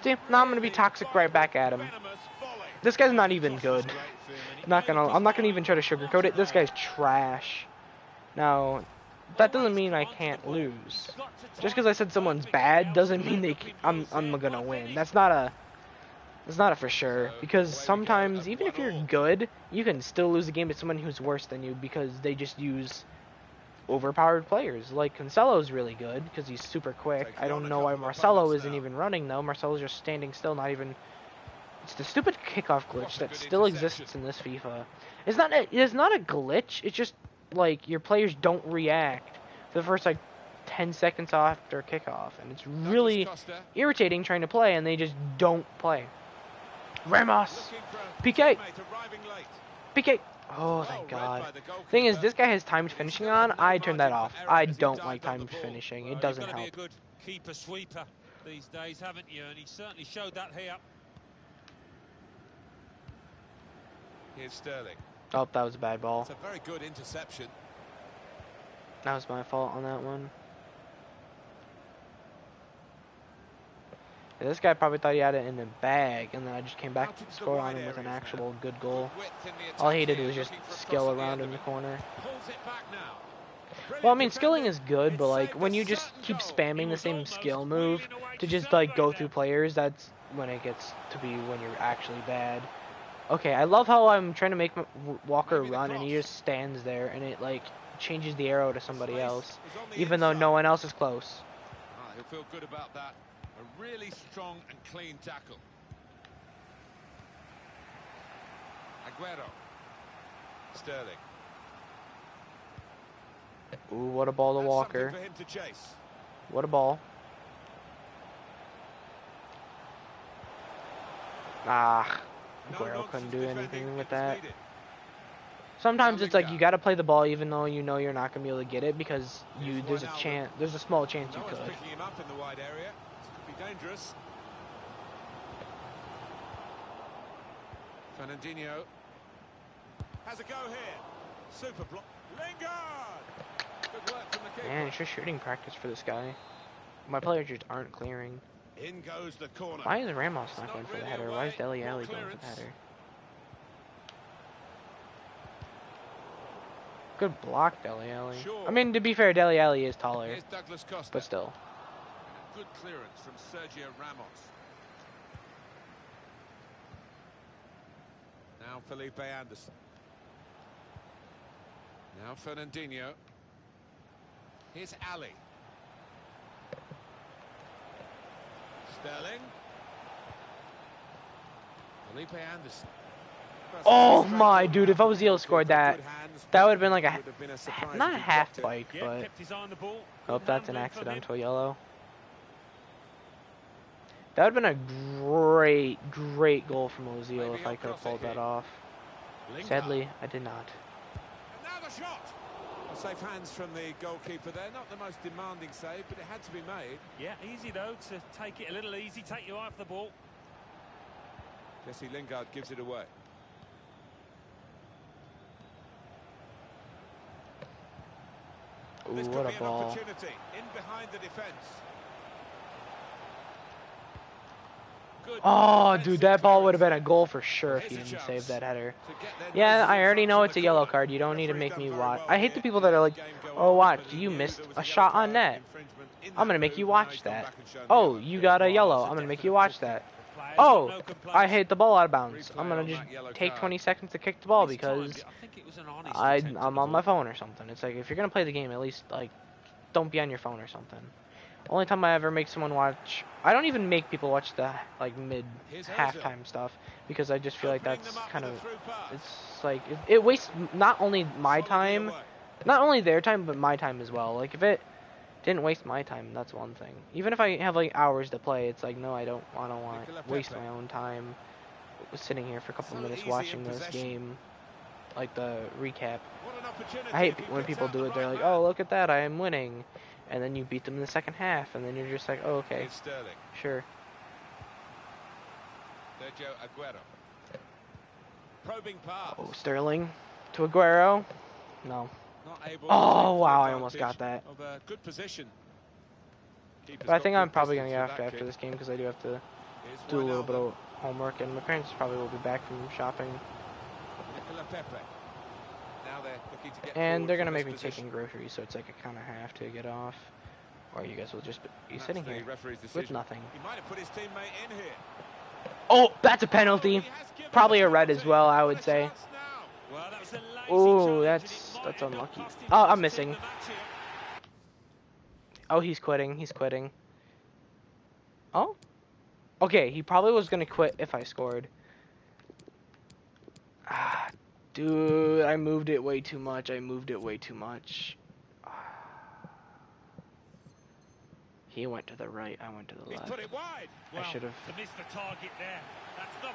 See, now I'm going to be toxic right back at him. This guy's not even good. I'm not gonna even try to sugarcoat it. This guy's trash. Now, that doesn't mean I can't lose. Just because I said someone's bad doesn't mean I'm gonna win. That's not a for sure. Because sometimes, even if you're good, you can still lose a game to someone who's worse than you because they just use overpowered players. Like Cancelo's really good because he's super quick. I don't know why Marcelo isn't even running though. Marcelo's just standing still, not even. It's the stupid kickoff glitch that still exists in this FIFA. It's not a glitch. It's just like your players don't react for the first like 10 seconds after kickoff, and it's really irritating trying to play, and they just don't play. Ramos, PK, PK. Oh, thank God. Thing is, this guy has timed finishing on. I turned that off. I don't like timed finishing. It doesn't help. Keeper sweeper these days, haven't you? And he certainly showed that here. Here's Sterling. Oh, that was a bad ball. It's a very good interception. That was my fault on that one. Yeah, this guy probably thought he had it in the bag, and then I just came back to score on him with an actual good goal. All he did was just skill around in the corner. Pulls it back now. Well, I mean, skilling is good, but like when you just keep spamming the same skill move to just like go through players, that's when it gets to be when you're actually bad. Okay, I love how I'm trying to make Walker run, and he just stands there, and it like changes the arrow to somebody else, even though no one else is close. He'll feel good about that. A really strong and clean tackle. Aguero. Sterling. Ooh, what a ball to Walker. For him to chase. What a ball. Ah, Aguero couldn't do anything with that. Sometimes it's like you got to play the ball even though you know you're not going to be able to get it because there's a small chance you could. Picking him up in the wide area. This could be dangerous. Fernandinho has a go here. Super block. Lingard. Good work from the keeper. Man, it's just shooting practice for this guy. My players just aren't clearing. In goes the corner. Why is Ramos not going for the header? Why is Dele Alli going for the header? Good block, Dele Alli. Sure. I mean, to be fair, Dele Alli is taller, but still. Good clearance from Sergio Ramos. Now Felipe Anderson. Now Fernandinho. Here's Ali. Sterling. Felipe Anderson. Oh my, dude, if Ozil scored that, that would have been like not a half bike, but hope that's an accidental yellow. That would have been a great goal from Ozil if I could have pulled that off. Sadly, I did not. And now the shot. Safe hands from the goalkeeper there. Not the most demanding save, but it had to be made. Yeah, easy though to take it a little easy, take your eye off the ball. Jesse Lingard gives it away. Ooh, This what could a be an ball. opportunity in behind the defence. Good Oh, dude, that ball would have been a goal for sure if he didn't save that header. Yeah, I already know it's a yellow card. You don't need to make me watch. I hate the people that are like, oh, watch, you missed a shot on net. I'm going to make you watch that. Oh, you got a yellow. I'm going to make you watch that. Oh, I hit the ball out of bounds. I'm going to just take 20 seconds to kick the ball because I'm on my phone or something. It's like, if you're going to play the game, at least, like, don't be on your phone or something. Only time I ever make someone watch, I don't even make people watch the like mid halftime stuff because I just feel like that's kind of, it's like it wastes not only my time, not only their time but my time as well. Like if it didn't waste my time, that's one thing. Even if I have like hours to play, it's like no, I don't want to waste my own time sitting here for a couple of minutes watching this game, like the recap. I hate when people do it. They're like, oh, look at that, I am winning. And then you beat them in the second half, and then you're just like, oh, okay, sure. Sergio Aguero. Probing pass. Oh, Sterling to Aguero. No. Oh, wow, I almost got that. Good position. But I think I'm probably going to get after this game because I do have to do a little bit of homework, and my parents probably will be back from shopping. And they're going to make me take in groceries, so it's like I kind of have to get off. Or you guys will just be sitting here with nothing. He might have put his teammate in here. Oh, that's a penalty. Probably a red as well, I would say. Oh, that's unlucky. Oh, I'm missing. Oh, he's quitting. He's quitting. Oh? Okay, he probably was going to quit if I scored. Ah, dude, I moved it way too much. I moved it way too much. He went to the right. I went to the left. Put it wide. I should have. To miss the target there. That's not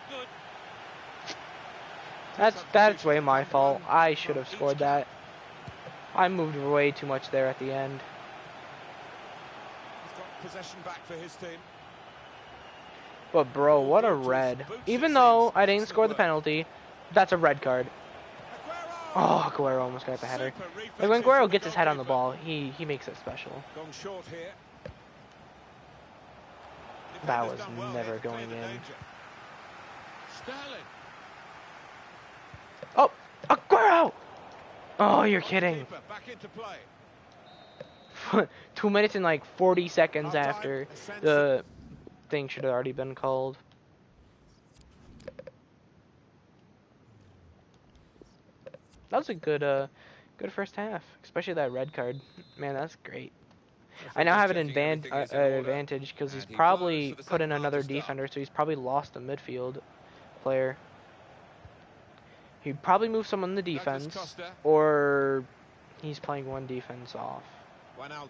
good. That's way my fault. I should have scored that. I moved way too much there at the end. He's got possession back for his team. But bro, what a red. Even though I didn't score the penalty, That's a red card. Aguero! Oh, Aguero almost got the header. Super reflexes Like when from Aguero the gets his head on the goalkeeper. ball, he makes it special. Gone short here. That Defender's was done well never here to clear going the in. danger. Sterling. Oh, Aguero! Oh, you're kidding. Keeper back into play. 2 minutes and like 40 seconds Half-time, after a sense the thing should have already been called. That was a good first half, especially that red card. Man, that's great. I now have an advantage because he's probably put in another defender, so he's probably lost a midfield player. He'd probably move someone in the defense, or he's playing one defense off. Wijnaldum.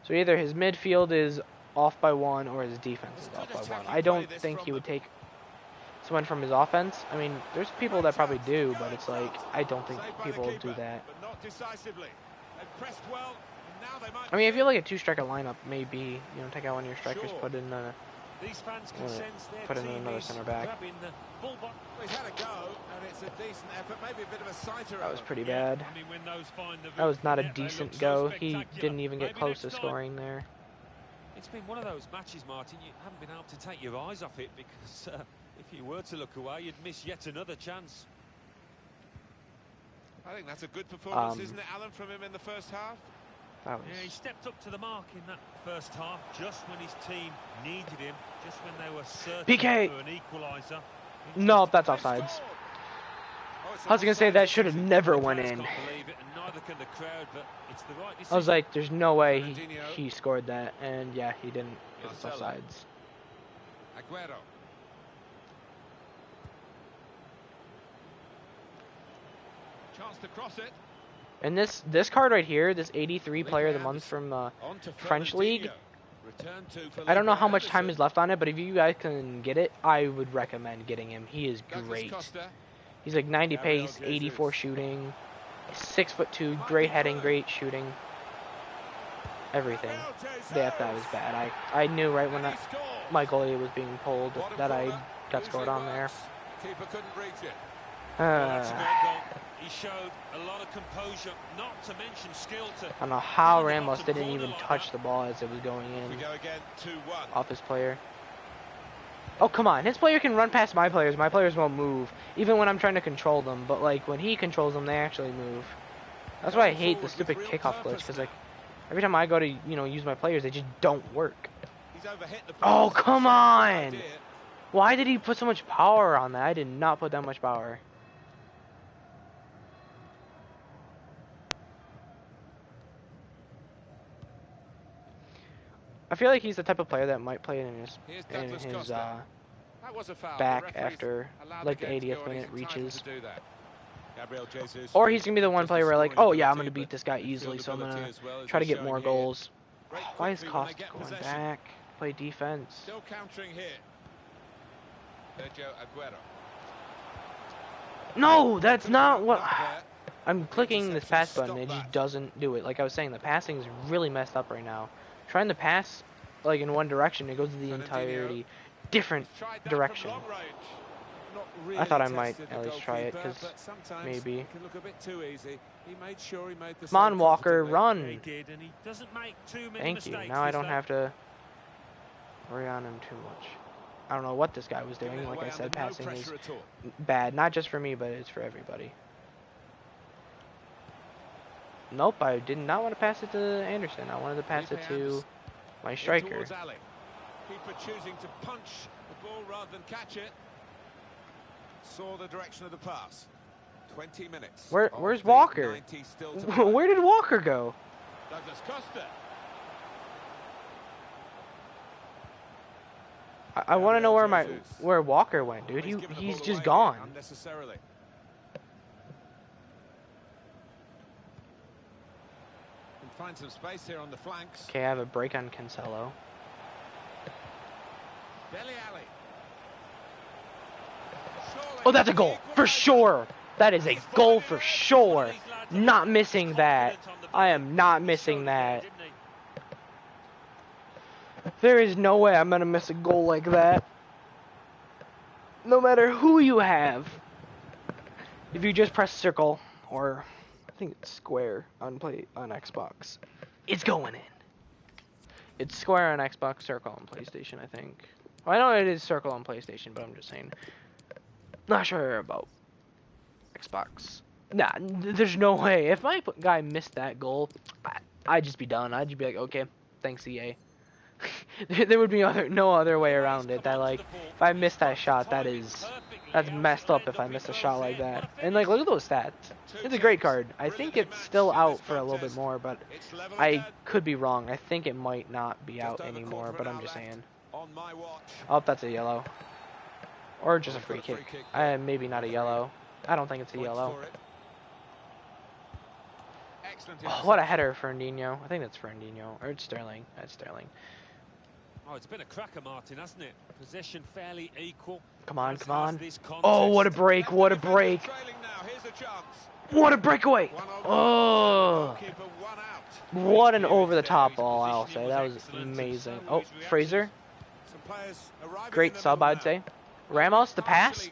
So either his midfield is off by one, or his defense is off by one. I don't think he would take someone from his offense. I mean, there's people that probably do, but it's like, I don't think Saved by the people will keeper, do that. But not decisively. They've pressed well, and now they might I mean, I be feel like a two-striker lineup may be, take out one of your strikers, Sure. put in These fans can sense their put in team another is center back. grabbing the ball back. Well, he's had a go, and it's a decent effort, maybe a bit of a sighter. That was effort. pretty Yeah, bad. I mean, when those find the That was not a net, they look decent so go. He spectacular. didn't even get Maybe close to next time. scoring there. It's been one of those matches, Martin, you haven't been able to take your eyes off it because if you were to look away, you'd miss yet another chance. I think that's a good performance, Um, isn't it, Alan, from him in the first half? That Yeah, he was stepped up to the mark in that first half, just when his team needed him, just when they were searching PK. for an equaliser. no, that's They offsides. scored. Oh, it's I was gonna say offside that should have decision. never The went fans in. can't believe it, and neither can the crowd, but it's the right decision. I was like, there's no way Fernandinho. he scored that, and yeah, he didn't. It was Marcelo. offsides. Aguero. Chance to cross it. And this card right here, this 83 player of the month from On to French League, Return to for I don't know how Liverpool much time Anderson. is left on it, but if you guys can get it, I would recommend getting him. He is Douglas great. Costa. He's like 90 Gabriel pace, Jesus. 84 shooting, 6'2", great heading, great shooting, everything. That was bad. I knew right when that my goalie was being pulled that I got scored on there. Keeper couldn't reach it. Well, that's a great goal. He showed a lot of composure, not to mention skill to... I don't know how Ramos didn't even touch the ball as it was going We in go again, 2-1. off his player. Oh, come on. His player can run past my players. My players won't move, even when I'm trying to control them. But, like, when he controls them, they actually move. That's why I hate the stupid kickoff glitch, because, like, every time I go to, use my players, they just don't work. He's overhit the Oh, post. come Good on! idea. Why did he put so much power on that? I did not put that much power. I feel like he's the type of player that might play in his Here's Douglas Costa. That was a foul. back The referee's after, allowed like, the the game to 80th go on. He's minute entitled reaches. to do that. Gabriel Jesus. Or he's gonna be the one Just player the where like, scoring oh yeah, I'm ability, gonna beat but this guy easily, so I'm midfield gonna ability as well, as try to he's get more showing here. goals. Break Why is quickly when they Costa get going possession. back? Play defense. Still countering here. Sergio Aguero. No, that's not what. Not there. I'm clicking this pass button, Stop it just that. doesn't do it. Like I was saying, the passing is really messed up right now. Trying to pass like in one direction, it goes to the Fernandinho. entirety different He's tried that direction. from long range. Not I thought I really might tested at the least try it, goalkeeper, 'cause but sometimes maybe. it can look a bit too easy. He made sure he made the Come on, save Walker, confidently. run! He did, and he doesn't make too many Thank you. mistakes. Now I this don't time. have to worry on him too much. I don't know what this guy was Giving doing. it Like away I said, under no passing is pressure at all. bad, not just for me, but it's for everybody. Nope, I did not want to pass it to Anderson. I wanted to pass it Felipe to Anderson. my In striker. towards Ali. Keeper choosing to punch the ball rather than catch it. Saw the direction of the pass. 20 minutes. Where's of the Walker? 90 still to play. Where did Walker go? Douglas Costa. I want to know Gabriel Jesus. where Walker went, dude. He's given the He's ball just away gone. unnecessarily. Can find some space here on the flanks. Okay, I have a break on Cancelo. Dele Alli. Surely Oh, that's a goal for equaliser. sure. That is a goal for sure. Not missing that. I am not missing that. There is no way I'm gonna miss a goal like that. No matter who you have. If you just press circle, or I think it's square on Xbox, it's going in. It's square on Xbox, circle on PlayStation, I think. Well, I know it is circle on PlayStation, but I'm just saying. Not sure about Xbox. Nah, there's no way. If my guy missed that goal, I'd just be done. I'd just be like, okay, thanks EA. There would be no other way around it. That like, if I missed that shot, that's messed up. If I miss a shot like that, and like, look at those stats. It's a great card. I think it's still out for a little bit more, but I could be wrong. I think it might not be out anymore, but I'm just saying. Oh, that's a yellow, or just a free kick. Maybe not a yellow. I don't think it's a yellow. Oh, what a header, Fernandinho. I think that's Fernandinho, or it's Sterling. That's Sterling. Oh, it's been a cracker, Martin, hasn't it? Possession fairly equal. Come on, come on. Oh, what a break, what a break. What a breakaway. Oh. What an over-the-top ball, I'll say. That was amazing. Oh, Fraser. Great sub, I'd say. Ramos, the pass.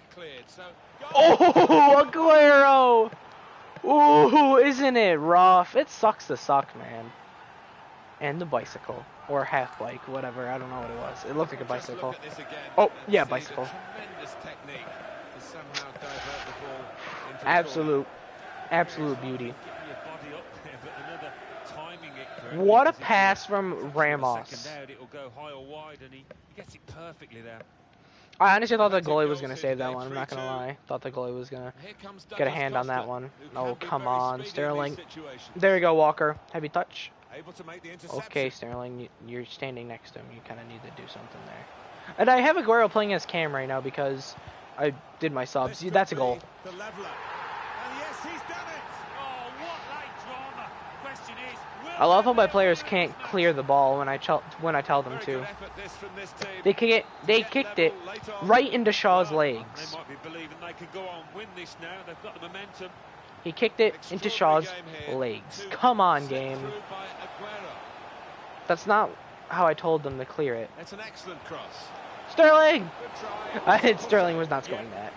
Oh, Aguero. Ooh, isn't it rough? It sucks to suck, man. And the bicycle. Or half bike, whatever. I don't know what it was. It looked like a bicycle. Oh, yeah, bicycle. Absolute beauty. What a pass from Ramos. I honestly thought the goalie was going to save that one. I'm not going to lie. Thought the goalie was going to get a hand on that one. Oh, come on, Sterling. There you go, Walker. Heavy touch. Okay, Sterling, you're standing next to him. You kind of need to do something there. And I have Aguero playing as Cam right now because I did my subs. That's a goal. I love how my players can't clear the ball when I tell them to. They kicked it right into Shaw's legs. He kicked it into Shaw's legs. Come on, game. That's not how I told them to clear it. It's an excellent cross. Sterling! Sterling was not scoring that.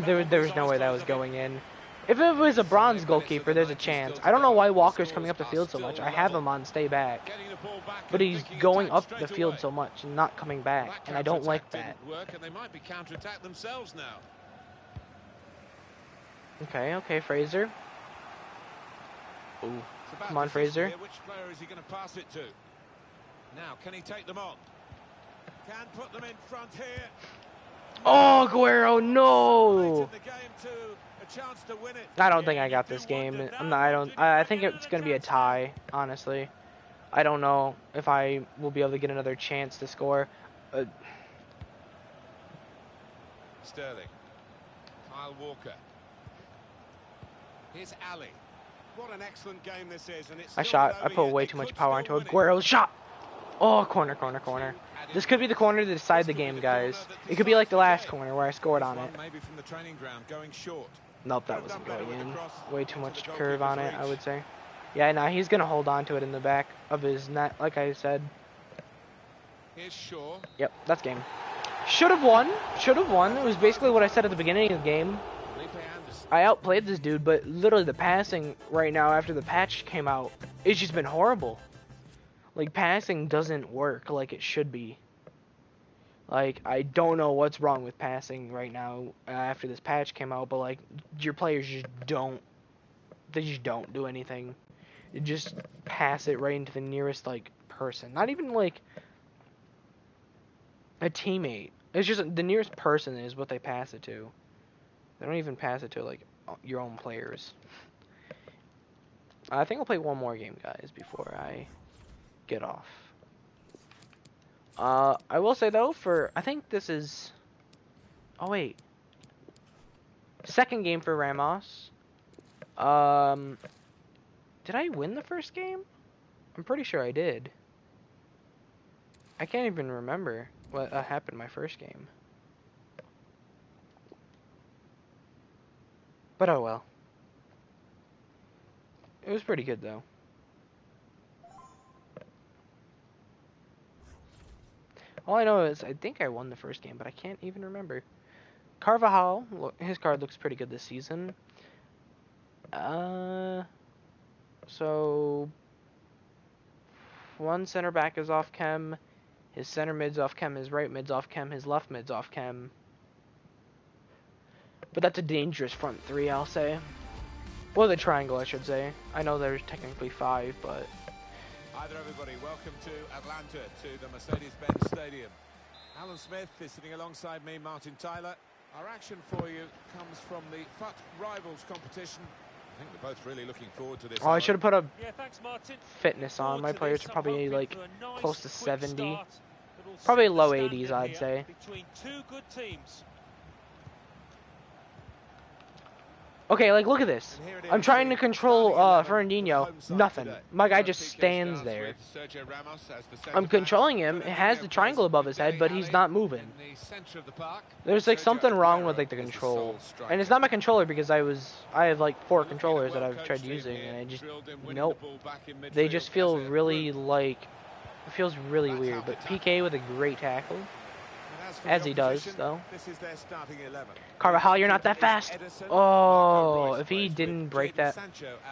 There was no way that was going in. If it was a bronze goalkeeper, there's a chance. I don't know why Walker's coming up the field so much. I have him on stay back. But he's going up the field so much and not coming back. And I don't like that. Okay, Fraser. Ooh. Come on, Fraser. Which player is he going to pass it to? Now, can he take them on? Can put them in front here. Oh, Aguero, no! I don't think I got this game. I think it's going to be a tie, honestly. I don't know if I will be able to get another chance to score. Sterling. Kyle Walker. Here's Ali. What an excellent game this is, and it's I put way too much power into Aguero's shot. Oh, corner. This could be the corner to decide the game, guys. It could be like the last corner where I scored on it. Maybe from the training ground going short. Nope, that wasn't going in. Way too much curve on it, I would say. Yeah, nah, he's going to hold on to it in the back of his net, like I said. Here's Shaw. Yep, that's game. Should have won. It was basically what I said at the beginning of the game. I outplayed this dude, but literally the passing right now after the patch came out, it's just been horrible. Like, passing doesn't work like it should be. Like, I don't know what's wrong with passing right now after this patch came out, but, like, your players just don't do anything. You just pass it right into the nearest, like, person. Not even, like, a teammate. It's just the nearest person is what they pass it to. They don't even pass it to, like, your own players. I think I'll play one more game, guys, before I get off. I will say though, I think this is, oh wait, second game for Ramos. Did I win the first game? I'm pretty sure I did. I can't even remember what happened my first game. But oh well. It was pretty good though. All I know is I think I won the first game, but I can't even remember. Carvajal, his card looks pretty good this season. So one center back is off chem, his center mid's off chem, his right mid's off chem, his left mid's off chem. But that's a dangerous front three, I'll say. Or the triangle, I should say. I know there's technically 5, but... Hi there, everybody. Welcome to Atlanta, to the Mercedes-Benz Stadium. Alan Smith is sitting alongside me, Martin Tyler. Our action for you comes from the FUT Rivals competition. I think we're both really looking forward to this. Oh, I should have put a thanks, Martin. fitness on. My players are probably like Nice, close to 70. start, Probably low 80s, I'd say. Between two good teams. Okay, like, look at this. I'm trying to control Fernandinho. Nothing. My guy just stands there. I'm controlling him. It has the triangle above his head, but he's not moving. There's like something wrong with like the control. And it's not my controller because I have like 4 controllers that I've tried using and I just, nope. They just feel really like, it feels really weird. But PK with a great tackle. As he does, though. Carvajal, you're not that fast. Oh, if he didn't break that,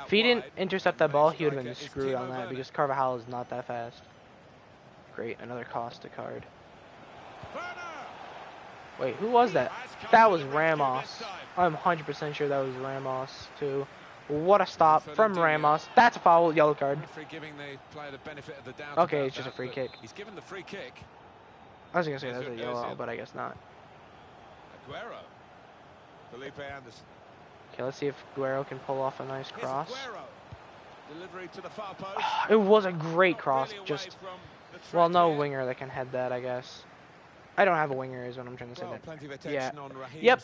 if he didn't intercept that ball, he would have been screwed on that because Carvajal is not that fast. Great, another Costa card. Wait, who was that? That was Ramos. I'm 100% sure that was Ramos, too. What a stop from Ramos. That's a foul, yellow card. Okay, it's just a free kick. He's given the free kick. I was going to say that's a yellow, but I guess not. Aguero. Felipe Anderson. Okay, let's see if Guerrero can pull off a nice cross. Delivery to the far post. It was a great cross. Just, well, no winger that can head that, I guess. I don't have a winger, is what I'm trying to say. Yeah. Yep.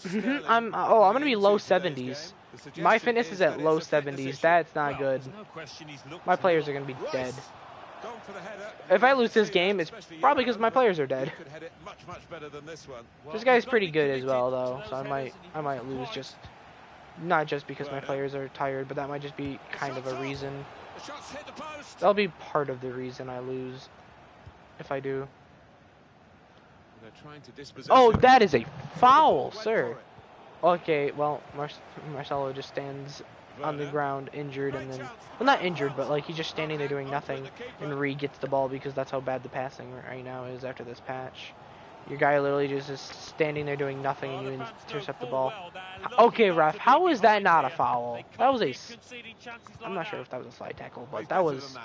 I'm gonna be low 70s. My fitness is at low 70s. That's not good. My players are gonna be dead. If I lose this game, it's probably because my players are dead. This guy's pretty good as well, though, so I might lose just not just because my players are tired, but that might just be kind of a reason. That'll be part of the reason I lose if I do. Oh, that is a foul, sir. Okay, well, Marcelo just stands on the ground injured and then, well, not injured, but like he's just standing there doing nothing, and Reed gets the ball because that's how bad the passing right now is after this patch. Your guy literally just is standing there doing nothing and you intercept the ball. Okay, ref, how is that not a foul? That was I'm not sure if that was a slide tackle, but that was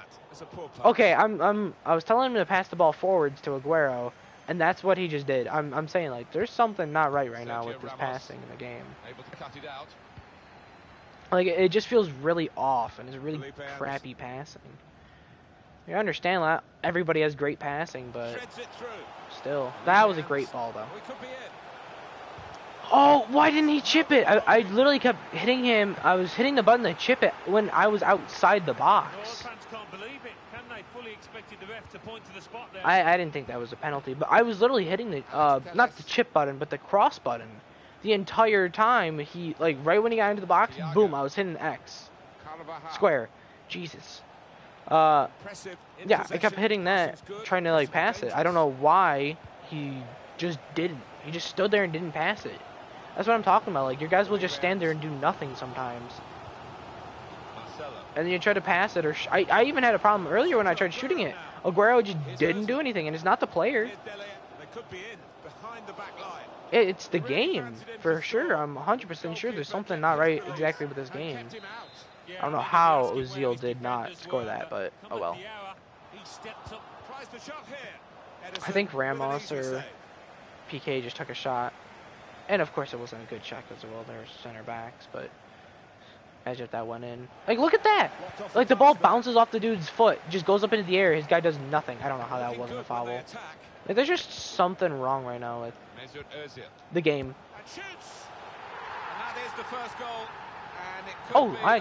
okay. I was telling him to pass the ball forwards to Aguero, and that's what he just did. I'm saying, like, there's something not right now with this passing in the game. Able to cut it out. Like, it just feels really off, and it's really crappy passing. You understand that everybody has great passing, but still, that was a great ball, though. Oh, why didn't he chip it? I literally kept hitting him. I was hitting the button to chip it when I was outside the box. I didn't think that was a penalty, but I was literally hitting the, not the chip button, but the cross button. The entire time, he, like, right when he got into the box, boom, I was hitting X. Square. Jesus. Yeah, I kept hitting that, trying to, like, pass it. I don't know why he just didn't. He just stood there and didn't pass it. That's what I'm talking about. Like, your guys will just stand there and do nothing sometimes. And then you try to pass it, or I even had a problem earlier when I tried shooting it. Aguero just didn't do anything, and it's not the player. It's the game, for sure. I'm 100% sure there's something not right exactly with this game. I don't know how Ozil did not score that, but oh well. I think Ramos or PK just took a shot. And of course it wasn't a good shot because, well, there's center backs, but imagine if that went in. Like, look at that! Like, the ball bounces off the dude's foot, just goes up into the air, his guy does nothing. I don't know how that wasn't a foul. Like, there's just something wrong right now with the game. Oh, I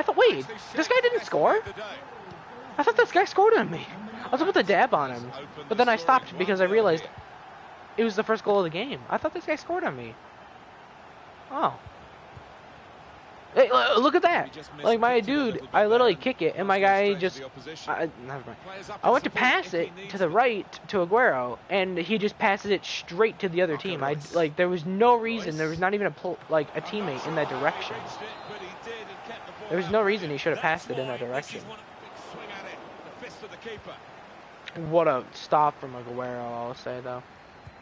thought, wait, this guy didn't score? I thought this guy scored on me. I was about to dab on him, but then I stopped because I realized it was the first goal of the game. I thought this guy scored on me. Oh. Hey, look at that. Like, my dude, I literally kick it, and my guy just... never mind. I went to pass it to the right to Aguero, and he just passes it straight to the other team. Like, there was no reason. There was not even a teammate in that direction. There was no reason he should have passed it in that direction. Big swing at it. The fist of the keeper. What a stop from Aguero, I'll say, though.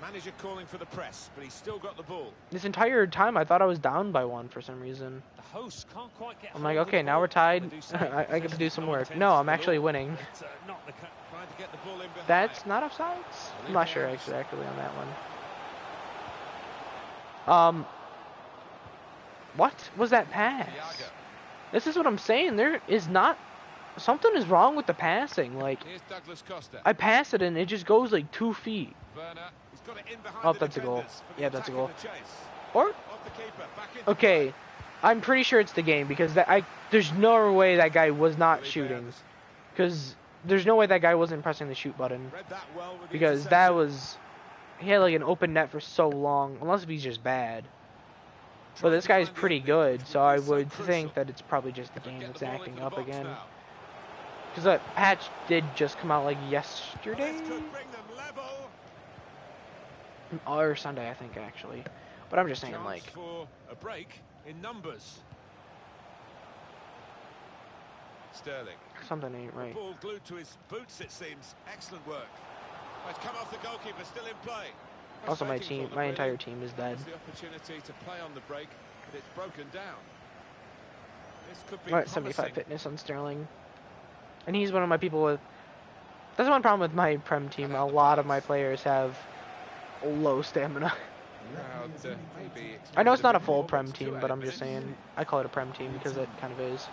Manager calling for the press, but he's still got the ball. This entire time, I thought I was down by 1 for some reason. The hosts can't quite get I'm like, okay, now we're tied. I get to do some work. No, I'm actually winning. Trying to get the ball in behind. That's not offsides? I'm not sure exactly on that one. What was that pass? Thiago. This is what I'm saying. There is not... Something is wrong with the passing. Like, Here's Douglas Costa. I pass it and it just goes like 2 feet. Werner. He's got it in behind Oh, the that's a goal. defenders for the Yeah, that's a attack goal. and the chase. Or... Off the keeper, back into Okay, play. I'm pretty sure it's the game because there's no way that guy was not Felipe shooting. Anderson. Because there's no way that guy wasn't pressing the shoot button. Read that well with the Because that interception. was... He had like an open net for so long. Unless if he's just bad. But this guy's pretty good, so I would think that it's probably just the game Get that's the ball acting into the up box again. now. Because that patch did just come out like yesterday? This could bring them level. Or Sunday, I think, actually. But I'm just saying, Chance like... for a break in numbers. Sterling. Something ain't right. Ball glued to his boots, it seems. Excellent work. Oh, it's come off the goalkeeper, still in play. Also, my Frustrating team, for them, my really. entire team is dead. It's the opportunity to play on the break, but it's broken down. This could be I'm at promising. 75 fitness on Sterling. And he's one of my people with... That's one problem with my Prem team. A lot of my players have low stamina. Crowd, maybe I know it's not a expected full more, Prem it's team, too but early I'm just minutes. saying... I call it a Prem team because it kind of is.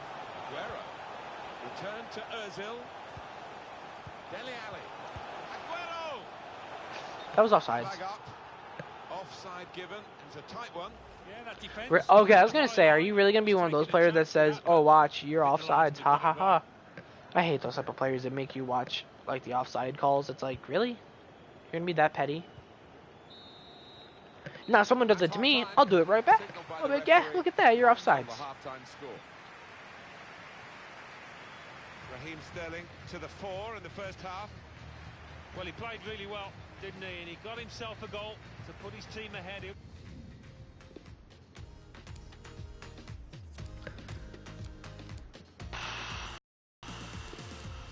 Aguero. Return to Ozil. Dele Alli. Aguero! That was offsides. Flag up. Offside given. It was a tight one. Yeah, that defense. Okay, I was going to say, are you really going to be one of those players that says, oh, watch, you're offsides, ha ha ha. I hate those type of players that make you watch, like, the offside calls. It's like, really? You're going to be that petty? Now, someone does it to me, I'll do it right back. I'll be like, yeah, look at that, you're offsides. Half-time score. Raheem Sterling to the fore in the first half. Well, he played really well, didn't he? And he got himself a goal to put his team ahead.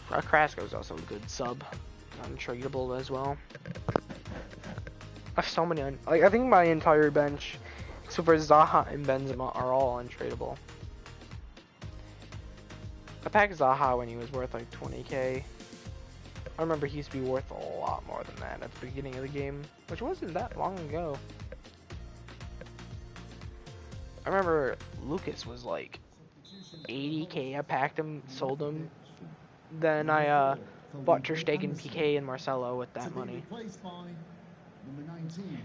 Carrasco's also a good sub. Untradeable as well. I have so many, like, I think my entire bench, except for Zaha and Benzema, are all untradeable. I packed Zaha when he was worth like 20k. I remember he used to be worth a lot more than that at the beginning of the game, which wasn't that long ago. I remember Lucas was like 80k. I packed him, sold him. Then I bought Ter Stegen, PK, and Marcelo with that money.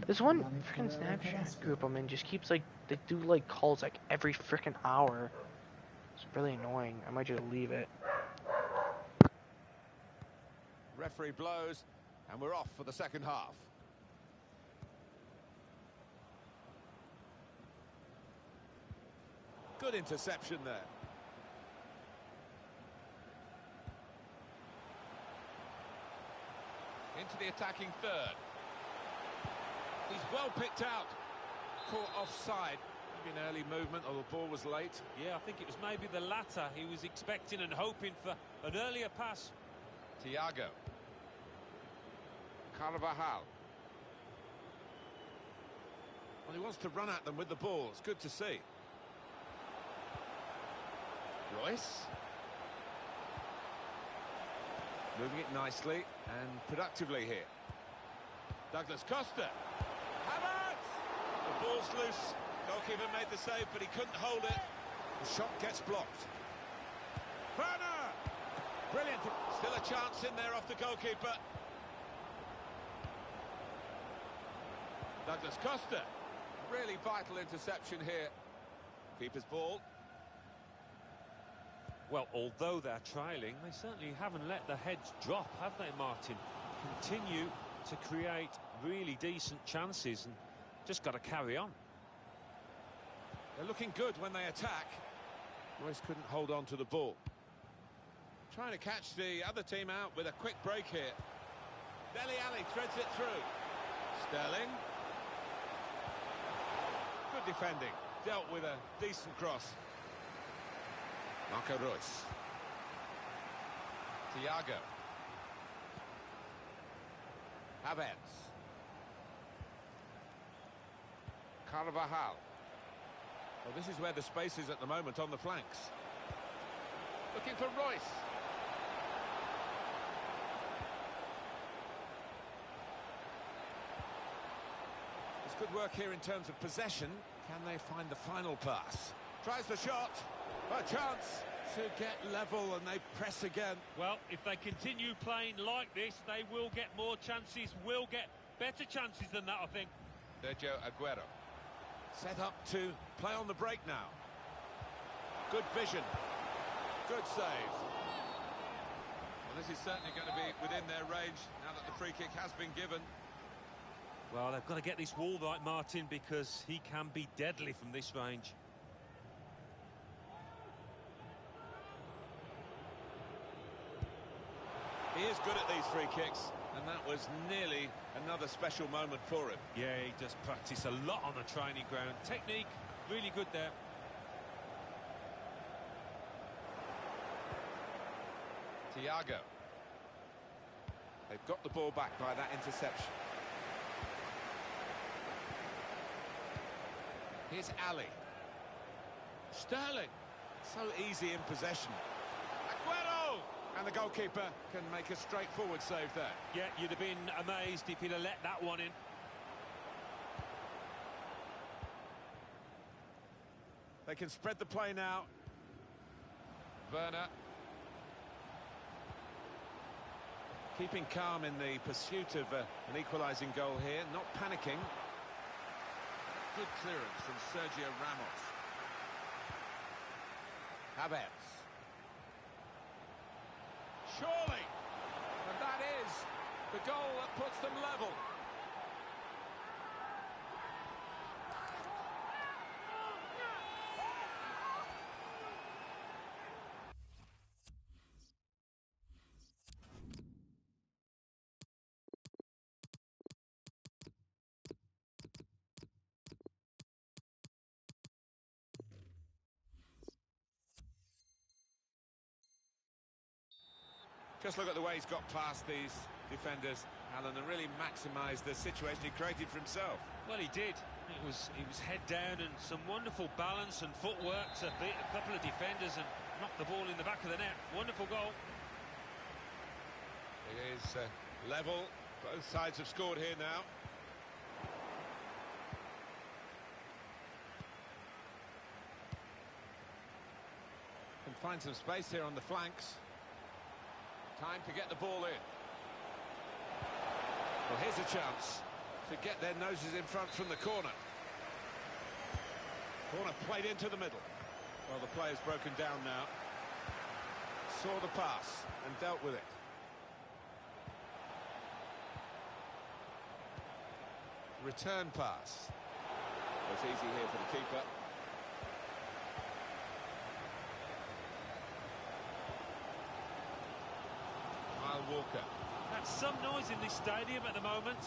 This one freaking Snapchat group I'm in just keeps like, they do like calls like every freaking hour. It's really annoying. I might just leave it. Referee blows, and we're off for the second half. Good interception there. Into the attacking third. He's well picked out. Caught offside. Maybe an early movement, or the ball was late. Yeah, I think it was maybe the latter. He was expecting and hoping for an earlier pass. Thiago. Carvajal. Well, he wants to run at them with the ball. It's good to see. Royce. Moving it nicely and productively here. Douglas Costa. Havertz! The ball's loose. Goalkeeper made the save, but he couldn't hold it. The shot gets blocked. Werner! Brilliant. Still a chance in there off the goalkeeper. Douglas Costa. Really vital interception here. Keeper's ball. Well, although they're trailing, they certainly haven't let the heads drop, have they, Martin? Continue to create really decent chances and just got to carry on. They're looking good when they attack. Royce couldn't hold on to the ball. Trying to catch the other team out with a quick break here. Dele Alli threads it through. Sterling. Good defending. Dealt with a decent cross. Marco Reus. Thiago. Havertz. Carvajal. Well, this is where the space is at the moment on the flanks. Looking for Reus. It's good work here in terms of possession. Can they find the final pass? Tries the shot. A chance to get level, and they press again. Well, if they continue playing like this, they will get more chances, will get better chances than that, I think. Sergio Aguero. Set up to play on the break now. Good vision. Good save. Well, this is certainly going to be within their range now that the free kick has been given. Well, they've got to get this wall right, Martin, because he can be deadly from this range. He is good at these free kicks, and that was nearly another special moment for him. Yeah, he does practice a lot on the training ground. Technique, really good there. Thiago. They've got the ball back by that interception. Here's Ali. Sterling. So easy in possession. Aguero! And the goalkeeper can make a straightforward save there. Yeah, you'd have been amazed if he'd have let that one in. They can spread the play now. Werner. Keeping calm in the pursuit of an equalising goal here, not panicking. Good clearance from Sergio Ramos. Havertz. Surely! And that is the goal that puts them level. Just look at the way he's got past these defenders, Alan, and really maximised the situation he created for himself. Well, he did. It was head down and some wonderful balance and footwork to beat a couple of defenders and knock the ball in the back of the net. Wonderful goal. It is level. Both sides have scored here now. Can find some space here on the flanks. Time to get the ball in. Well, here's a chance to get their noses in front from the corner. Corner played into the middle. Well, the player's broken down now. Saw the pass and dealt with it. Return pass. It's easy here for the keeper. Walker. That's some noise in this stadium at the moment.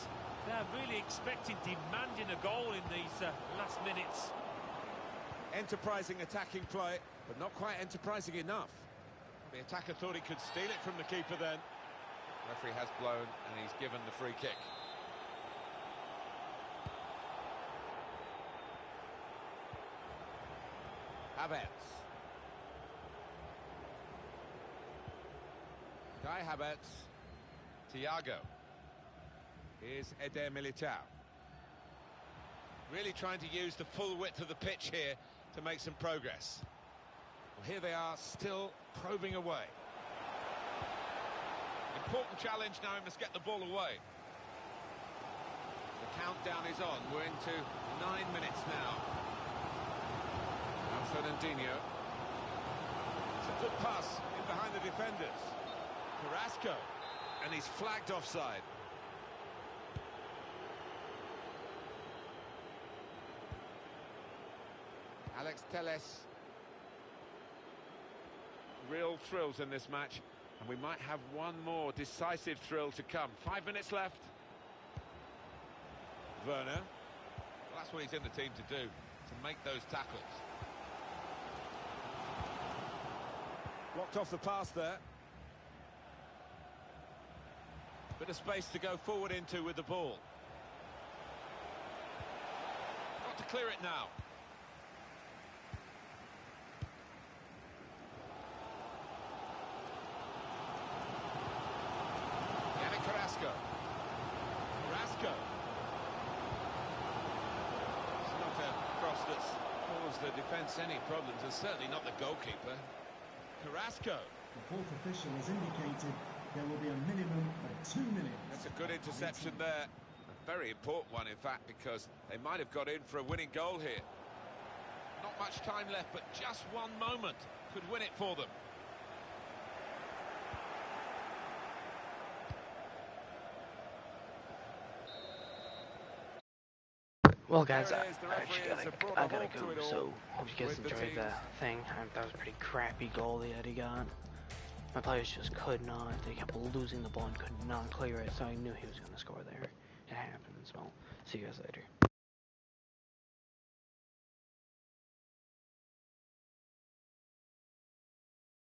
They're really expecting, demanding a goal in these last minutes. Enterprising attacking play, but not quite enterprising enough. The attacker thought he could steal it from the keeper then. The referee has blown and he's given the free kick. Havertz. Kai Havertz. Thiago. Here's Eder Militao. Really trying to use the full width of the pitch here to make some progress. Well, here they are, still probing away. Important challenge now, he must get the ball away. The countdown is on, we're into 9 minutes now. Now Fernandinho. It's a good pass in behind the defenders. Carrasco, and he's flagged offside. Alex Telles. Real thrills in this match, and we might have one more decisive thrill to come. 5 minutes left. Werner. Well, that's what he's in the team to do, to make those tackles. Blocked off the pass there. Bit of space to go forward into with the ball. Got to clear it now. Carrasco. It's not a cross that's caused the defence any problems, and certainly not the goalkeeper. Carrasco. The fourth official has indicated there will be a minimum of 2 minutes. That's a good interception there. A very important one, in fact, because they might have got in for a winning goal here. Not much time left, but just one moment could win it for them. Well, guys, I gotta go, so hope you guys enjoyed the thing. That was a pretty crappy goal that Eddie got. My players just could not. They kept losing the ball and could not clear it, so I knew he was going to score there. It happens. Well, see you guys later.